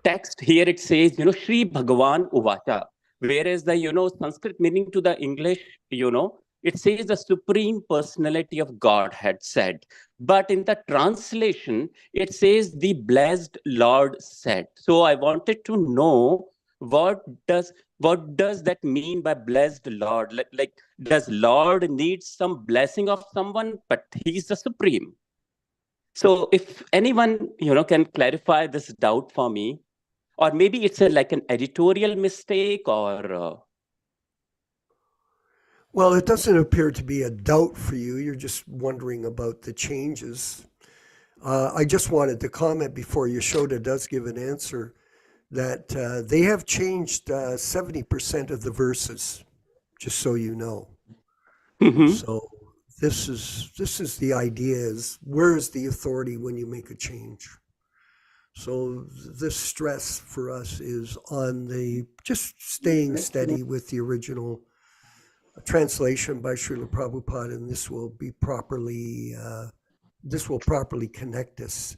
text here, it says, Shri Bhagavan Uvacha. Whereas the, Sanskrit meaning to the English, it says the Supreme Personality of God had said. But in the translation, it says the blessed Lord said. So I wanted to know what does that mean by blessed Lord? Like does Lord need some blessing of someone, but he's the Supreme? So if anyone, can clarify this doubt for me, or maybe it's like an editorial mistake or... Well, it doesn't appear to be a doubt for you. You're just wondering about the changes. I just wanted to comment before Yashoda does give an answer that they have changed 70% of the verses, just so you know. Mhm. So this is the idea: is where is the authority when you make a change? So this stress for us is on the just staying steady with the original translation by Srila Prabhupada, and this will be properly this will properly connect us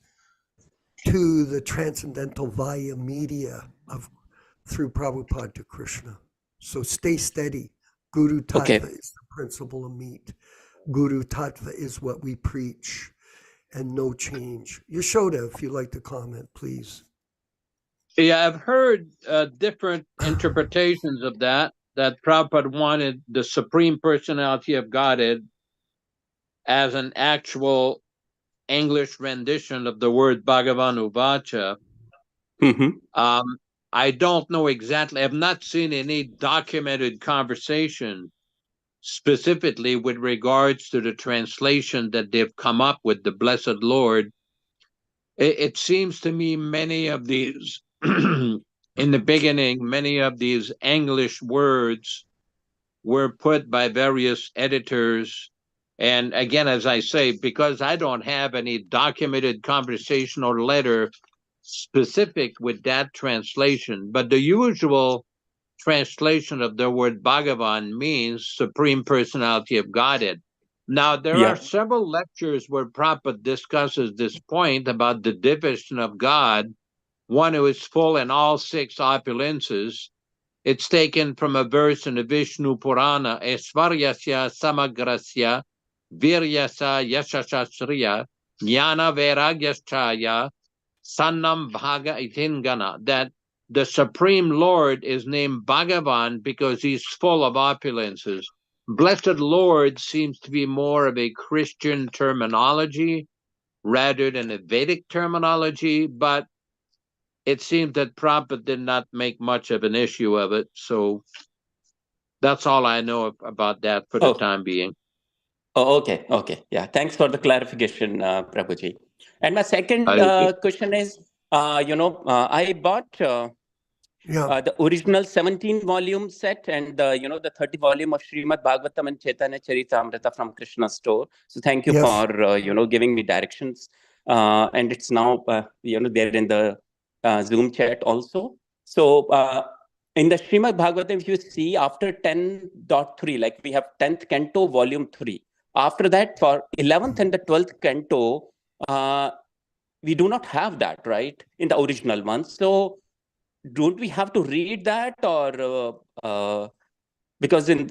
to the transcendental via media of through Prabhupada to Krishna. So stay steady. Guru Tattva Okay. is the principle of meat. Guru Tattva is what we preach, and no change. Yashoda, if you'd like to comment, please. Yeah, I've heard different interpretations of that Prabhupada wanted the Supreme Personality of Godhead as an actual English rendition of the word Bhagavan Uvacha. Mm-hmm. I don't know exactly. I've not seen any documented conversation specifically with regards to the translation that they've come up with, the Blessed Lord. It seems to me many of these, in the beginning, many of these English words were put by various editors. And again, as I say, because I don't have any documented conversation or letter specific with that translation, but the usual translation of the word Bhagavan means Supreme Personality of Godhead. Now, there are Yeah. several lectures where Prabhupada discusses this point about the division of God, one who is full in all six opulences. It's taken from a verse in the Vishnu Purana, Esvaryasya Samagrasya Viryasa Yashashasriya Jnana Vairagyashchaya Sannam Bhaga Itingana, that the Supreme Lord is named Bhagavan because he's full of opulences. Blessed Lord seems to be more of a Christian terminology rather than a Vedic terminology, but it seems that Prabhupada did not make much of an issue of it. So that's all I know about that for the Oh, time being. okay. Okay. Yeah. Thanks for the clarification, Prabhuji. And my second I- question is, I bought Yeah. the original 17 volume set and the 30 volume of Srimad Bhagavatam and Chaitanya Charitamrita from Kṛṣṇa store. So thank you Yes. for giving me directions. And it's now there in the Zoom chat also. So in the Srimad Bhagavatam, if you see after 10.3, like we have 10th canto, volume 3. After that, for 11th and the 12th canto, we do not have that, right, in the original one. So don't we have to read that, or because in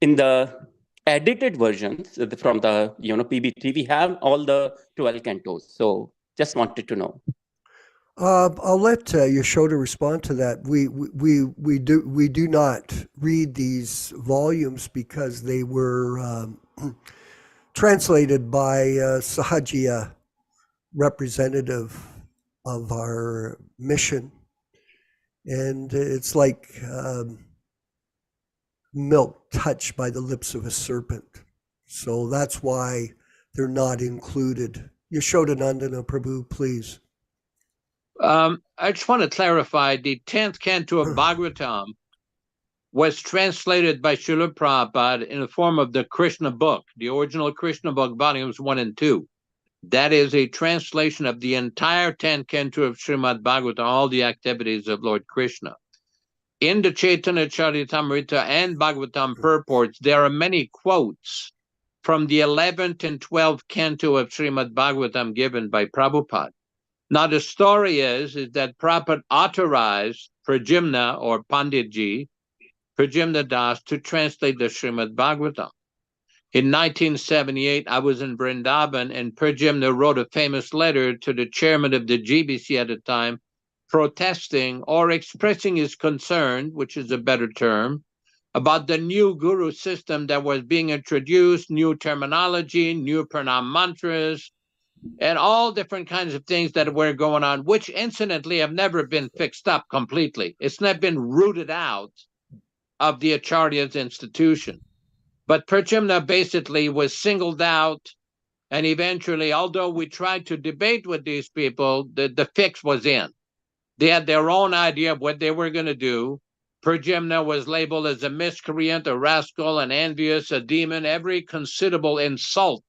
the edited versions from the PBT, we have all the 12 cantos. So just wanted to know. I'll let Yashoda respond to that. We do not read these volumes because they were translated by Sahajiya, representative of our mission, and it's like milk touched by the lips of a serpent. So that's why they're not included. Yashoda Nandana Prabhu, please. I just want to clarify, the 10th canto of Bhagavatam was translated by Srila Prabhupada in the form of the Kṛṣṇa book, the original Kṛṣṇa book, volumes 1 and 2. That is a translation of the entire 10th canto of Srimad Bhagavatam, all the activities of Lord Krishna. In the Chaitanya Charitamrita and Bhagavatam purports, there are many quotes from the 11th and 12th canto of Srimad Bhagavatam given by Prabhupada. Now, the story is that Prabhupada authorized Prajimna or Panditji, Prajimna Das, to translate the Srimad Bhagavatam. In 1978, I was in Vrindavan, and Prajimna wrote a famous letter to the chairman of the GBC at the time, protesting or expressing his concern, which is a better term, about the new guru system that was being introduced, new terminology, new pranam mantras, and all different kinds of things that were going on, which incidentally have never been fixed up completely. It's not been rooted out of the Acharya's institution. But Prajimna basically was singled out, and eventually, although we tried to debate with these people, the fix was in. They had their own idea of what they were going to do. Prajimna was labeled as a miscreant, a rascal, an envious, a demon, every conceivable insult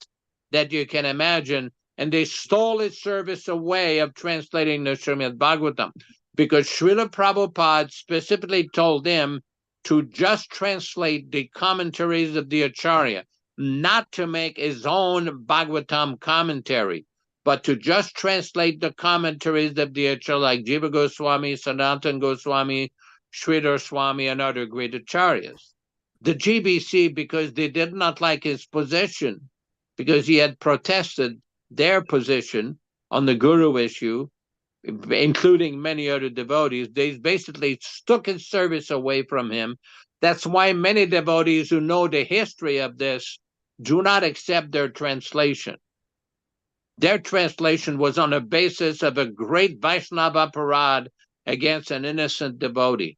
that you can imagine. And they stole his service away of translating the Srimad Bhagavatam, because Srila Prabhupada specifically told him to just translate the commentaries of the Acharya, not to make his own Bhagavatam commentary, but to just translate the commentaries of the Acharya like Jiva Goswami, Sanatana Goswami, Sridhar Swami, and other great acharyas. The GBC, because they did not like his position, because he had protested their position on the Guru issue, including many other devotees, they basically took his service away from him. That's why many devotees who know the history of this do not accept their translation. Their translation was on a basis of a great Vaishnava parade against an innocent devotee.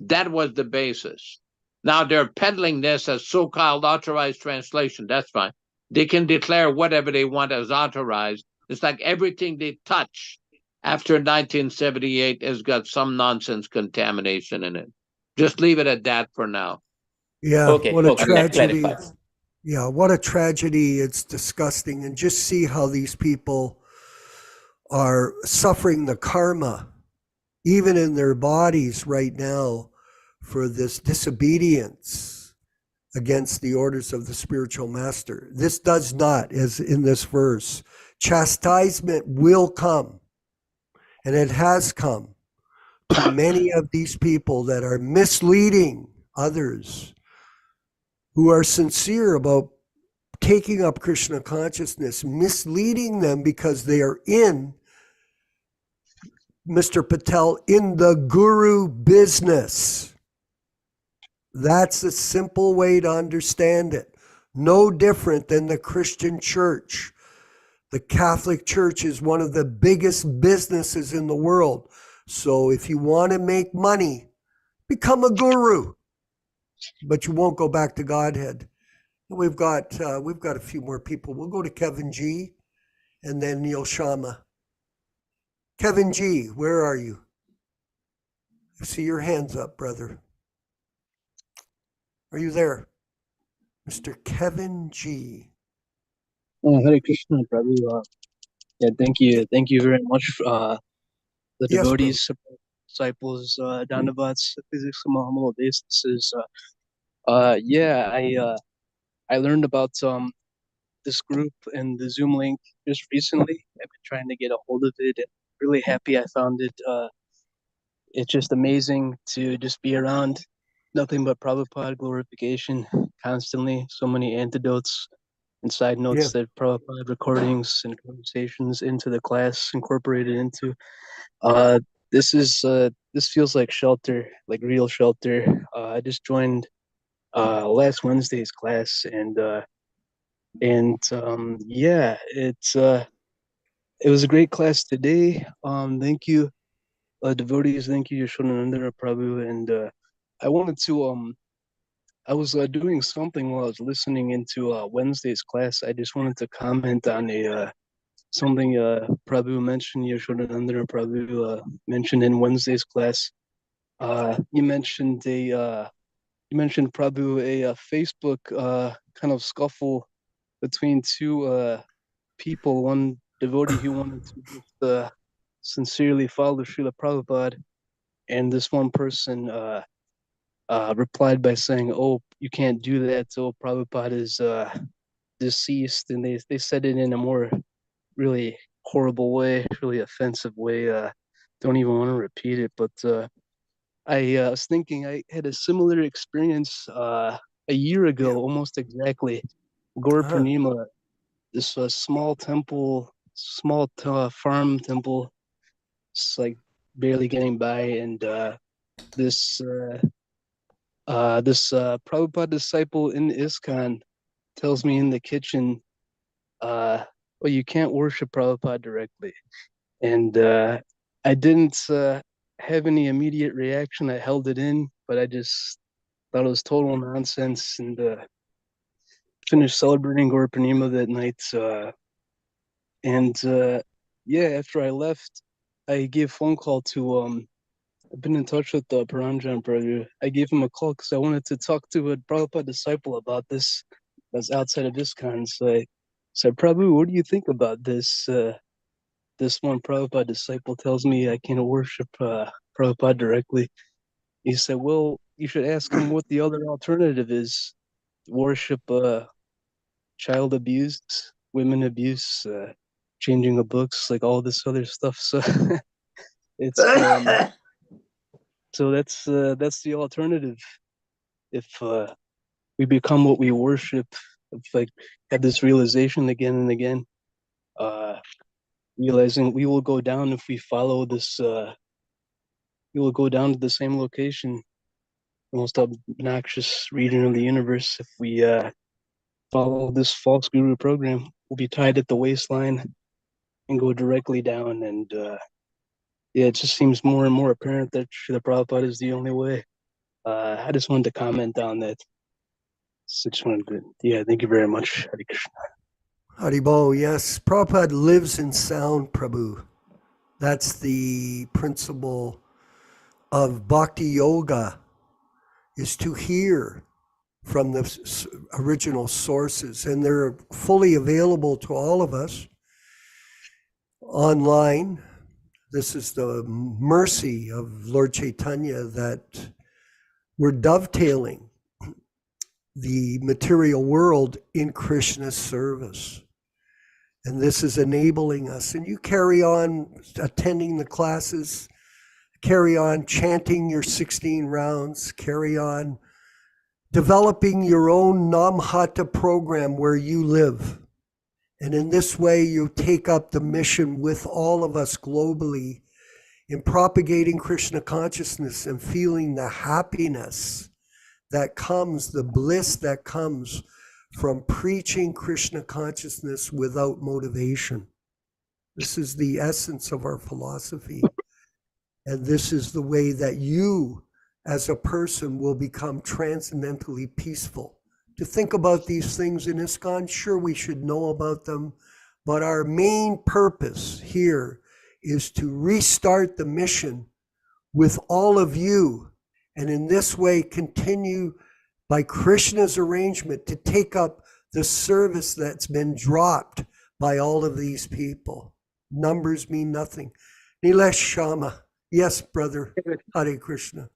That was the basis. Now they're peddling this as so-called authorized translation. That's fine. They can declare whatever they want as authorized. It's like everything they touch after 1978 has got some nonsense contamination in it. Just leave it at that for now. Yeah, Okay, what a okay, that tragedy. clarifies. Yeah, what a tragedy. It's disgusting. And just see how these people are suffering the karma, even in their bodies right now, for this disobedience against the orders of the spiritual master. This does not, as in this verse, chastisement will come, and it has come to many of these people that are misleading others who are sincere about taking up Krishna consciousness, misleading them because they are in, Mr. Patel, in the guru business. That's a simple way to understand it. No different than the Christian church. The Catholic Church is one of the biggest businesses in the world. So if you want to make money, become a guru, but you won't go back to Godhead. We've got a few more people. We'll go to Kevin G. and then Neil Sharma. Kevin G., where are you? I see your hands up, brother. Are you there? Mr. Kevin G. Hare Krishna, Prabhu. Yeah, thank you very much. The Yes, devotees, disciples, Dandavats, physics, humble obeisances. I learned about this group and the Zoom link just recently. I've been trying to get a hold of it, and really happy I found it. It's just amazing to just be around. Nothing but Prabhupada glorification constantly. So many antidotes and side notes that Prabhupada recordings and conversations into the class incorporated into. This feels like shelter, like real shelter. I just joined last Wednesday's class, and yeah, it was a great class today. Thank you, devotees. Thank you, Yashodananda Prabhu. And I wanted to I was doing something while I was listening into Wednesday's class. I just wanted to comment on a something Prabhu mentioned, Yashodananda Prabhu mentioned in Wednesday's class. You mentioned Prabhu a Facebook kind of scuffle between two people, one devotee who wanted to just sincerely follow Srila Prabhupada, and this one person replied by saying, "Oh, you can't do that. Oh, Prabhupada is deceased," and they said it in a more really horrible way, really offensive way. Don't even want to repeat it, but I was thinking I had a similar experience a year ago, almost exactly. Gaur Purnima, this small temple, farm temple, it's like barely getting by, and this Prabhupada disciple in ISKCON tells me in the kitchen, well, you can't worship Prabhupada directly. And I didn't have any immediate reaction. I held it in, but I just thought it was total nonsense, and finished celebrating Gaur Purnima that night. Yeah, after I left, I gave a phone call to I've been in touch with Paranjan Prabhu. I gave him a call because I wanted to talk to a Prabhupada disciple about this. That's outside of ISKCON. So I said, Prabhu, what do you think about this? This one Prabhupada disciple tells me I can't worship Prabhupada directly. He said, well, you should ask him what the other alternative is. Worship child abuse, women abuse, changing of books, like all this other stuff. So it's so that's the alternative. If we become what we worship, if like have this realization again and again, realizing we will go down if we follow this. We will go down to the same location, the most obnoxious region of the universe, if we follow this false guru program. We'll be tied at the waistline and go directly down. And yeah, it just seems more and more apparent that Srila Prabhupada is the only way. I just wanted to comment on that. So just wanted to, yeah, thank you very much. Hare Krishna. Haribo, yes. Prabhupada lives in sound, Prabhu. That's the principle of bhakti yoga, is to hear from the original sources. And they're fully available to all of us online. This is the mercy of Lord Chaitanya that we're dovetailing the material world in Krishna's service. And this is enabling us. And you carry on attending the classes, carry on chanting your 16 rounds, carry on developing your own Namhata program where you live. And in this way, you take up the mission with all of us globally in propagating Krishna consciousness and feeling the happiness that comes, the bliss that comes from preaching Krishna consciousness without motivation. This is the essence of our philosophy. And this is the way that you, as a person, will become transcendently peaceful. To think about these things in ISKCON, sure, we should know about them, but our main purpose here is to restart the mission with all of you, and in this way continue by Krishna's arrangement to take up the service that's been dropped by all of these people. Numbers mean nothing. Nilesh Sharma. Yes, brother. Hare Krishna.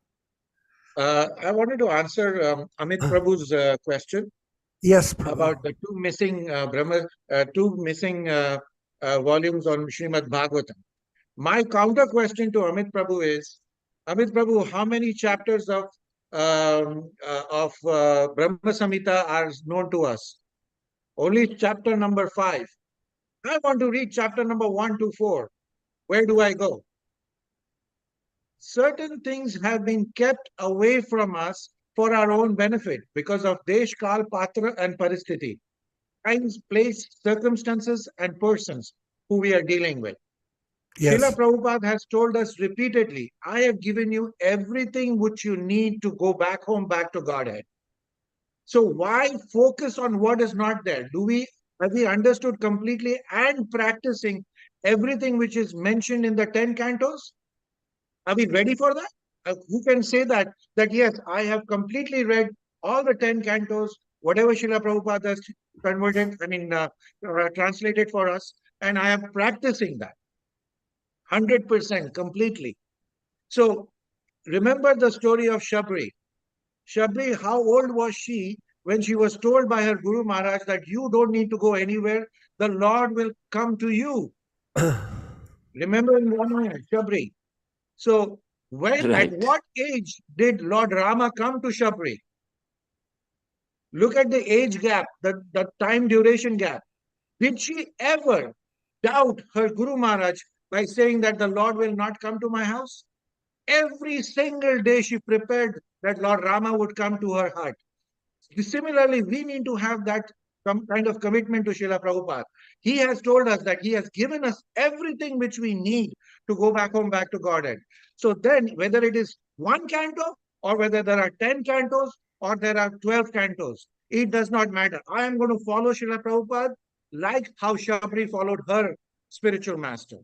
I wanted to answer Amit Prabhu's question. Yes, Prabhu. About the two missing volumes on Srimad Bhagavatam. My counter question to Amit Prabhu is, Amit Prabhu, how many chapters of Brahma Samhita are known to us? Only chapter number 5. I want to read chapter number 1 to 4. Where do I go? Certain things have been kept away from us for our own benefit because of Desh, Kal, Patra and Paristhiti. Times, place, circumstances and persons who we are dealing with. Yes. Srila Prabhupada has told us repeatedly, I have given you everything which you need to go back home, back to Godhead. So why focus on what is not there? Have we understood completely and practicing everything which is mentioned in the 10 cantos? Are we ready for that? Who can say that yes, I have completely read all the 10 cantos, whatever Srila Prabhupada has translated for us, and I am practicing that 100% completely. So remember the story of Shabri. Shabri, how old was she when she was told by her Guru Maharaj that you don't need to go anywhere, the Lord will come to you. Remember in Ramayana, Shabri. So at what age did Lord Rama come to Shabri? Look at the age gap, the time duration gap. Did she ever doubt her Guru Maharaj by saying that the Lord will not come to my house? Every single day she prepared that Lord Rama would come to her heart. Similarly, we need to have that kind of commitment to Srila Prabhupada. He has told us that he has given us everything which we need to go back home, back to Godhead. So then, whether it is one canto or whether there are 10 cantos or there are 12 cantos, it does not matter. I am going to follow Srila Prabhupada like how Shabri followed her spiritual master.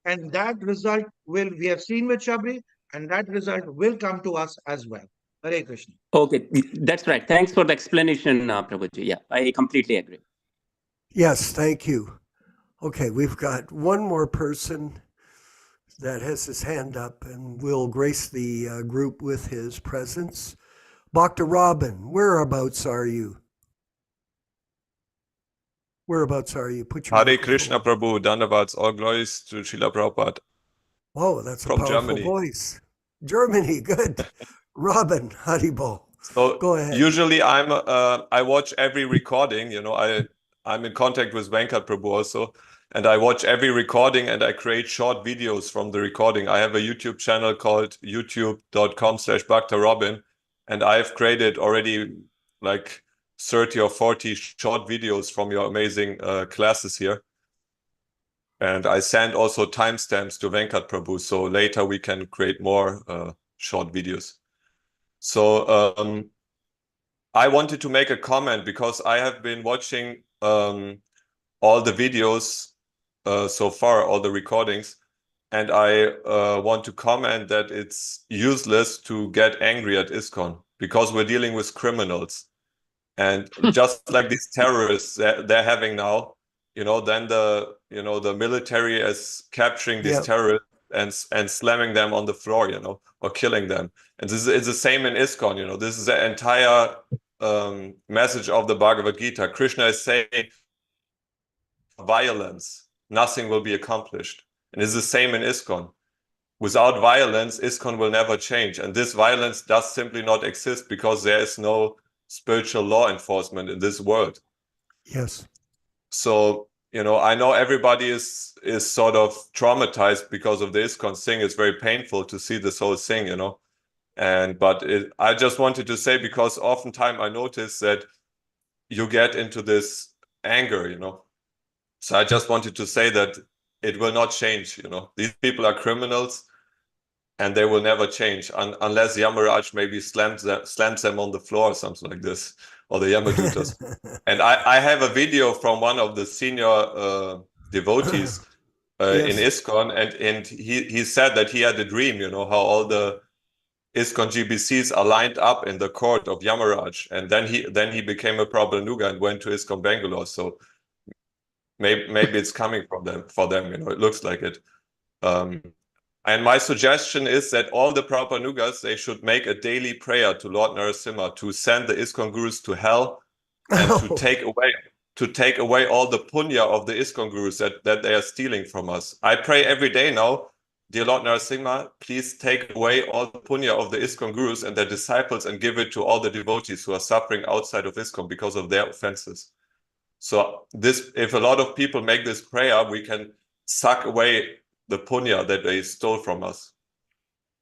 And that result we have seen with Shabri, and that result will come to us as well. Hare Krishna. Okay, that's right. Thanks for the explanation, Prabhuji. Yeah, I completely agree. Yes, thank you. Okay, we've got one more person that has his hand up and will grace the group with his presence. Dr. Robin, whereabouts are you? Whereabouts are you? Put your Hare microphone Krishna on. Prabhu, Dandavats, all glories to Srila Prabhupada Oh, that's a from powerful Germany. voice. Germany, good. Robin, Haribo. So Go ahead. usually I watch every recording, you know, I'm in contact with Venkat Prabhu also, and I watch every recording and I create short videos from the recording. I have a YouTube channel called youtube.com/BhaktaRobin, and I've created already like 30 or 40 short videos from your amazing classes here. And I send also timestamps to Venkat Prabhu, so later we can create more short videos. So I wanted to make a comment because I have been watching all the videos so far, all the recordings, and I want to comment that it's useless to get angry at ISKCON because we're dealing with criminals. And just like these terrorists they're having now, you know, then the military is capturing these terrorists and slamming them on the floor, you know, or killing them. And this is the same in ISKCON, you know. This is the entire message of the Bhagavad Gita. Krishna is saying, violence, nothing will be accomplished. And it's the same in ISKCON. Without violence, ISKCON will never change. And this violence does simply not exist because there is no spiritual law enforcement in this world. Yes. So, you know, I know everybody is sort of traumatized because of the ISKCON thing. It's very painful to see this whole thing, you know. But I just wanted to say, because oftentimes I notice that you get into this anger, you know. So I just wanted to say that it will not change, you know. These people are criminals and they will never change unless Yamaraj maybe slams them on the floor or something like this, or the Yamadutas. And I have a video from one of the senior devotees in ISKCON, and he said that he had a dream, you know, how all the ISKCON GBCs are lined up in the court of Yamaraj, and then he became a Prabhupada and went to ISKCON Bangalore. So maybe it's coming from them, you know, it looks like it. And my suggestion is that all the Prabhupada they should make a daily prayer to Lord Narasimha to send the ISKCON gurus to hell and to take away all the punya of the ISKCON gurus that they are stealing from us. I pray every day now, dear Lord Narasimha, please take away all the punya of the ISKCON gurus and their disciples and give it to all the devotees who are suffering outside of ISKCON because of their offenses. So if a lot of people make this prayer, we can suck away the punya that they stole from us.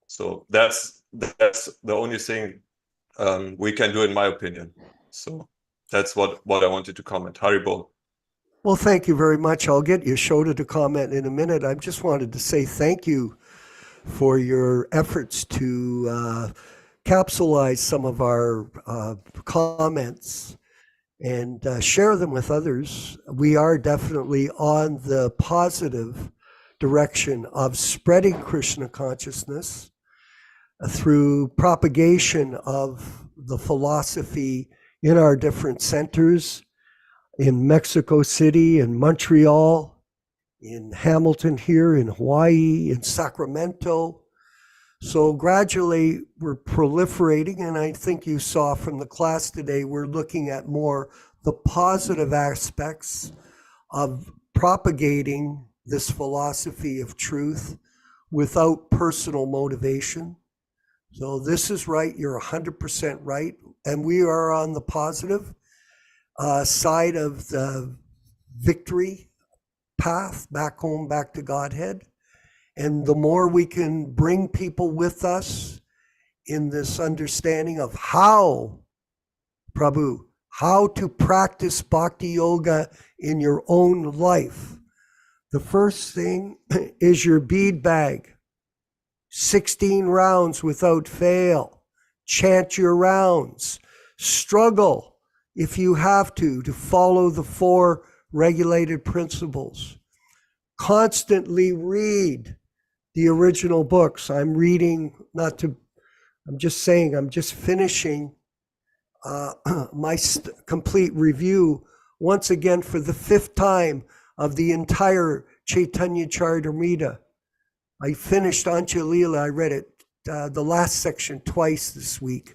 So that's the only thing we can do, in my opinion. So that's what I wanted to comment. Haribol. Well, thank you very much. I'll get Yashoda to comment in a minute. I just wanted to say thank you for your efforts to capsulize some of our comments and share them with others. We are definitely on the positive direction of spreading Kṛṣṇa consciousness through propagation of the philosophy in our different centers, in Mexico City, in Montreal, in Hamilton here, in Hawaii, in Sacramento. So gradually we're proliferating, and I think you saw from the class today, we're looking at more the positive aspects of propagating this philosophy of truth without personal motivation. So this is right, you're 100% right, and we are on the positive side of the victory path, back home, back to Godhead. And the more we can bring people with us in this understanding of how, Prabhu, how to practice bhakti yoga in your own life. The first thing is your bead bag. 16 rounds without fail. Chant your rounds. Struggle, if you have to follow the 4 regulated principles. Constantly read the original books. I'm just finishing my complete review once again for the 5th time of the entire Chaitanya Charitamrita. I finished Ancha-lila, I read it, the last section twice this week.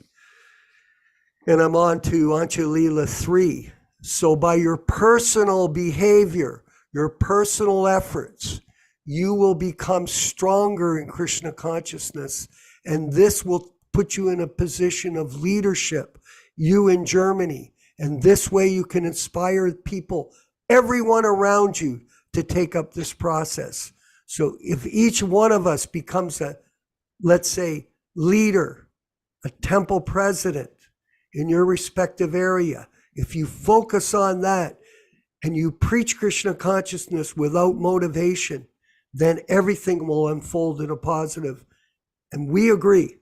And I'm on to Ancha-lila 3. So by your personal behavior, your personal efforts, you will become stronger in Krishna consciousness. And this will put you in a position of leadership, you in Germany. And this way you can inspire people, everyone around you, to take up this process. So if each one of us becomes a, let's say, leader, a temple president in your respective area, if you focus on that and you preach Krishna consciousness without motivation, then everything will unfold in a positive. And we agree.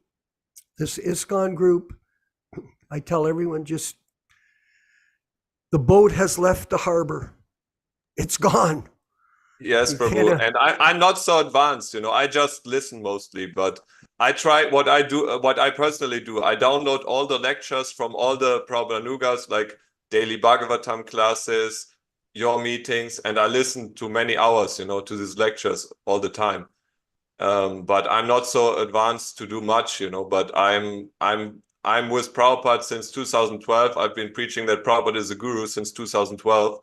This ISKCON group, I tell everyone, just the boat has left the harbor. It's gone. Yes, You Prabhu. can't- And I'm not so advanced, you know, I just listen mostly, but I try what I personally do. I download all the lectures from all the Prabhupanugas, like daily Bhagavatam classes, your meetings, and I listen to many hours, you know, to these lectures all the time. But I'm not so advanced to do much, you know, but I'm with Prabhupada since 2012. I've been preaching that Prabhupada is a guru since 2012.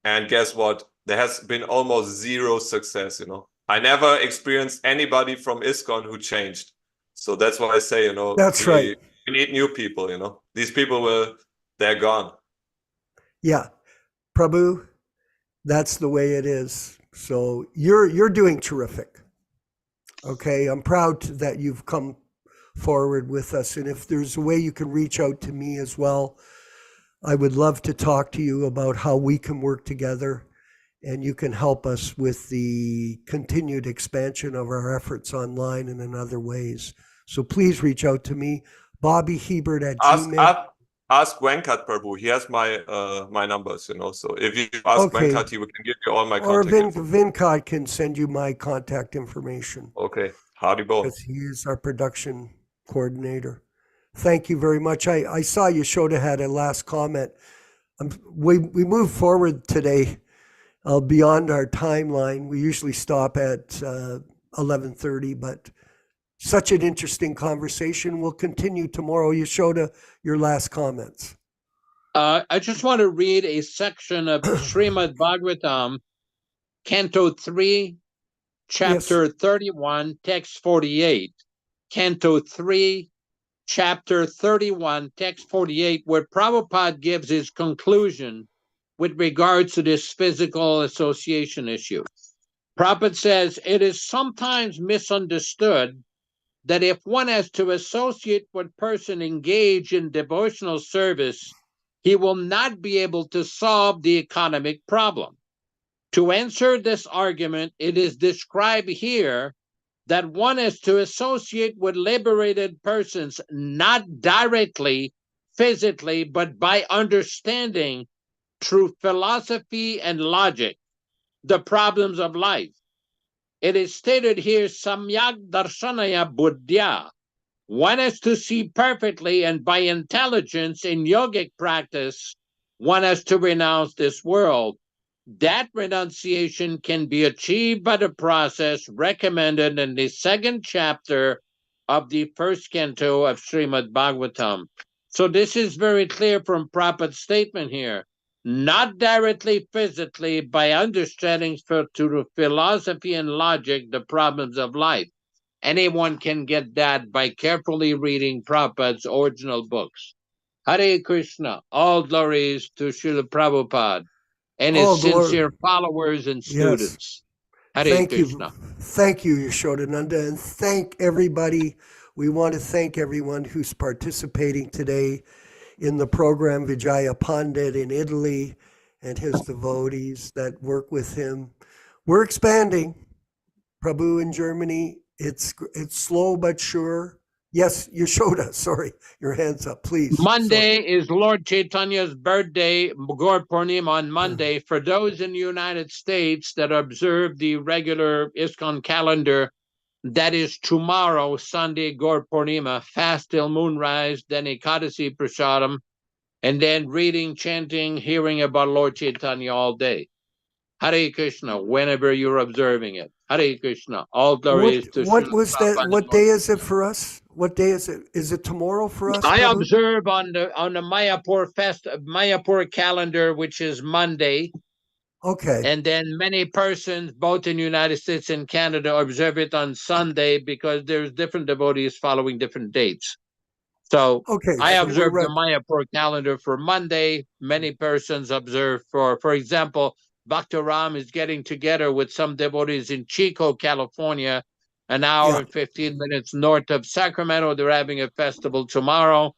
And guess what? There has been almost zero success, you know. I never experienced anybody from ISKCON who changed. So that's why I say, you know, That's right. We need new people, you know. These people they're gone. Yeah, Prabhu, that's the way it is. So you're doing terrific. Okay, I'm proud that you've come forward with us. And if there's a way you can reach out to me as well, I would love to talk to you about how we can work together and you can help us with the continued expansion of our efforts online and in other ways. So please reach out to me, Bobby Hebert at Gmail. Ask Venkat Prabhu. He has my my numbers, you know. So if you ask Okay. Venkat, he can give you all my Or contact. Vinkat can send you my contact information Okay. Haribo. because he is our production coordinator. Thank you very much. I saw Yashoda had a last comment. We moved forward today beyond our timeline. We usually stop at 11:30, but such an interesting conversation. We'll continue tomorrow. Yashoda, your last comments. I just want to read a section of Srimad Bhagavatam, Canto 3, Chapter 31, Text 48. Canto 3, Chapter 31, Text 48, where Prabhupada gives his conclusion with regards to this physical association issue. Prabhupada says, it is sometimes misunderstood that if one has to associate with person engaged in devotional service, he will not be able to solve the economic problem. To answer this argument, it is described here that one is to associate with liberated persons, not directly, physically, but by understanding through philosophy and logic the problems of life. It is stated here, samyak darshanaya buddhya. One has to see perfectly, and by intelligence in yogic practice, one has to renounce this world. That renunciation can be achieved by the process recommended in the second chapter of the first canto of Srimad Bhagavatam. So this is very clear from Prabhupada's statement here. Not directly physically, by understanding through philosophy and logic the problems of life. Anyone can get that by carefully reading Prabhupada's original books. Hare Krishna, all glories to Srila Prabhupada and his sincere followers and students. Hare Thank Krishna. you. Thank you, Yashodananda, and thank everybody. We want to thank everyone who's participating today in the program, Vijaya Pandit in Italy and his devotees that work with him. We're expanding. Prabhu in Germany, it's slow but sure. Yes, Yashoda, sorry, your hands up, please. Monday is Lord Chaitanya's birthday, Gaur Purnima on Monday. For those in the United States that observe the regular ISKCON calendar, that is tomorrow, Sunday, Gaur Purnima, fast till moonrise, then Ekadasi Prasadam, and then reading, chanting, hearing about Lord Chaitanya all day. Hare Krishna, whenever you're observing it. Hare Krishna. All glory is to What Srila was that? Prabhupada. What day is it for us? What day is it? Is it tomorrow for us? I Prabhu? observe on the Mayapur calendar, which is Monday, Okay. and then many persons, both in the United States and Canada, observe it on Sunday because there's different devotees following different dates. So Okay. I so observe we're the Mayapur calendar for Monday. Many persons observe for example, Bhakta Ram is getting together with some devotees in Chico, California, an hour Yeah. and 15 minutes north of Sacramento. They're having a festival tomorrow.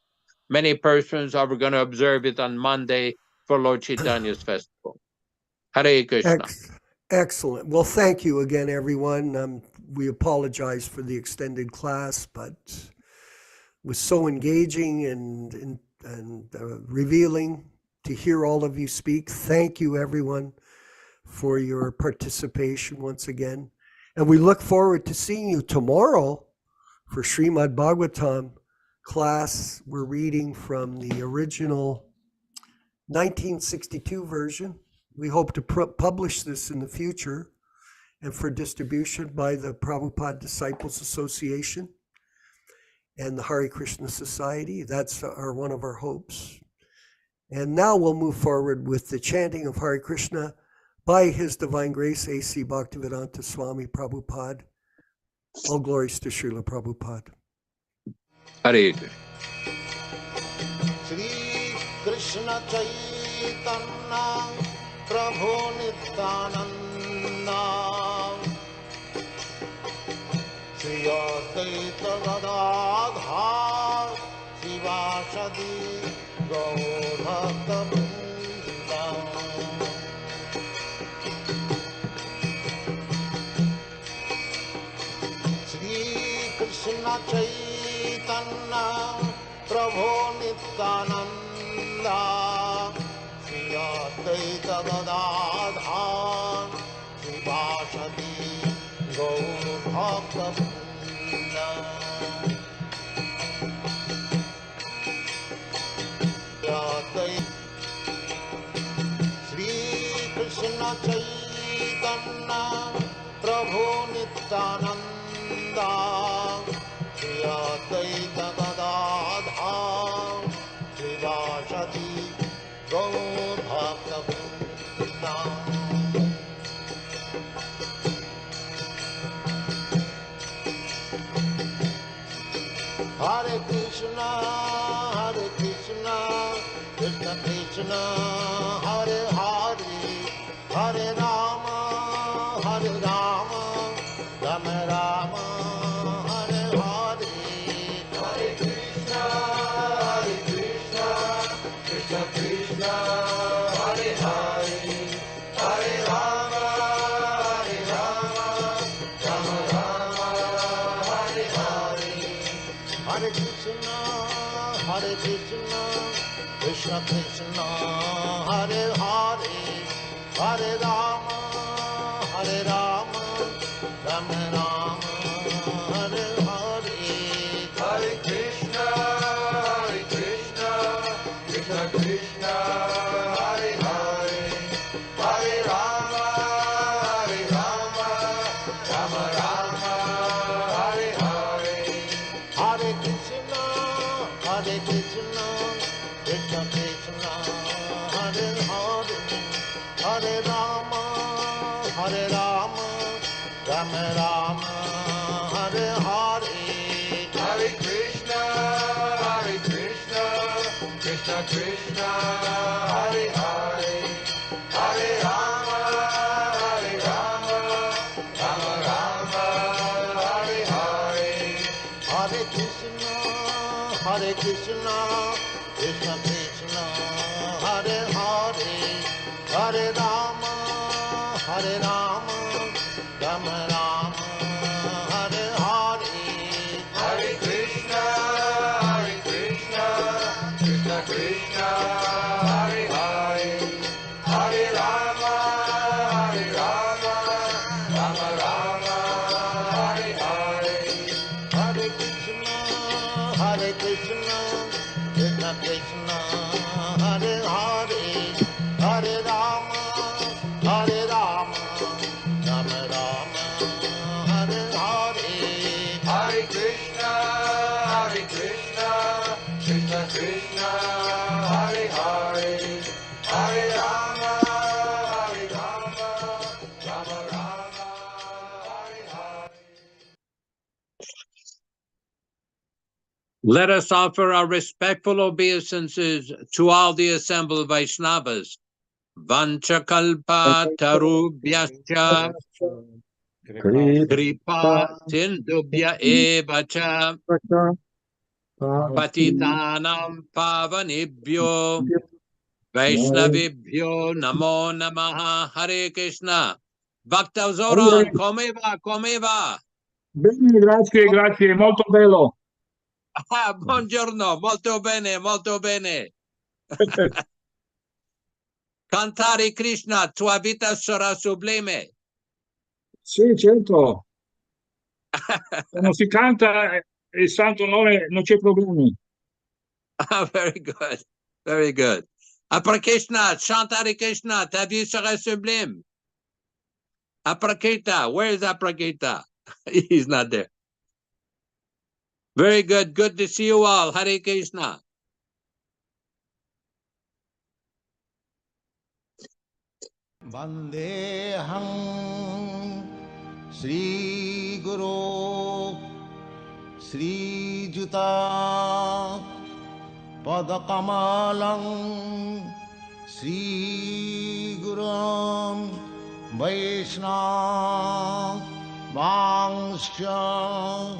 Many persons are going to observe it on Monday for Lord Chaitanya's festival. Hare Krishna. Excellent. Well, thank you again, everyone. We apologize for the extended class, but it was so engaging and revealing to hear all of you speak. Thank you, everyone, for your participation once again. And we look forward to seeing you tomorrow for Srimad Bhagavatam class. We're reading from the original 1962 version. We hope to publish this in the future and for distribution by the Prabhupada Disciples Association and the Hare Krishna Society. That's one of our hopes. And now we'll move forward with the chanting of Hare Krishna by His Divine Grace, A.C. Bhaktivedanta Swami Prabhupada. All glories to Srila Prabhupada. Hare Krishna. Shri Krishna Chaitanya Prabhu Nityananda Shri Advaita Gadadhar Shivasadi Gaur Bhakta Vrinda Shri Krishna Chaitanya Prabhu Nityananda Shri Advaita Gadadhar Shivasadi Gaur Bhakta Vrinda Shri Krishna Chaitanya Prabhu Nityananda Shri Advaita Gadadhar Shivasadi Gaur Bhakta Vrinda Hare Krishna, Krishna Krishna, Hare Hare, Hare Rama, Rama Rama, Hare Hare. Hare Krishna, Krishna Krishna, Hare Hare, Hare Rama, Rama Rama, Hare Hare. Hare Krishna, Krishna Krishna, Hare Hare, Hare Rama, Rama Rama, Hare Hare. Hare Krishna, Krishna Krishna, Hare Hare, Hare Rama, Rama Rama, Hare Hare. Hare Krishna, Krishna Krishna, Hare Hare, Hare Rama, Rama Rama, Hare Hare. Hare Krishna, Krishna Krishna, Hare Hare, Hare Rama, Rama Rama, Hare Hare. Hare Krishna, Krishna Krishna, Hare Hare, Hare Rama, Rama Rama, Hare Hare. Hare Krishna, Krishna Krishna, Hare Hare, Hare Rama, Rama Rama, Hare Hare. Hare Krishna, Krishna Krishna, Hare Hare, Hare Rama, Rama Let us offer our respectful obeisances to all the assembled Vaishnavas. Vanchakalpa tarubhyascha kripa sindubhya evacha patitanam pavanibhyo Vaishnavibhyo namo namaha. Hare Krishna. Bhakta Zoran, come va, come va? Bene, grazie, molto bello. Ah, buongiorno, molto bene, molto bene. Cantare Krishna, tua vita sarà sublime. Sì, certo. Quando si canta il santo nome non c'è problemi. Very good, very good. Après Krishna, chantare Krishna, ta vie sera sublime. Aprakita, where is Aprakita? He's not there. Very good, good to see you all. Hare Krishna. Vandeham Sri Guru Sri Juta Padakamalam Sri Gurum Vaishnava Vangsha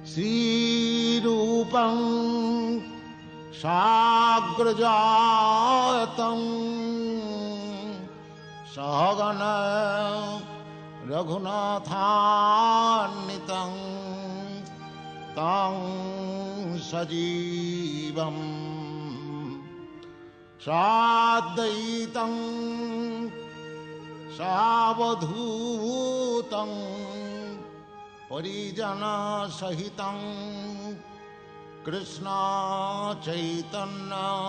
Sri Rupam Sagrajatam Sahagana Raghunathannitam Tang Sajivam Sadaitam Savadhutam Parijana Sahitam Kṛṣṇa Chaitanya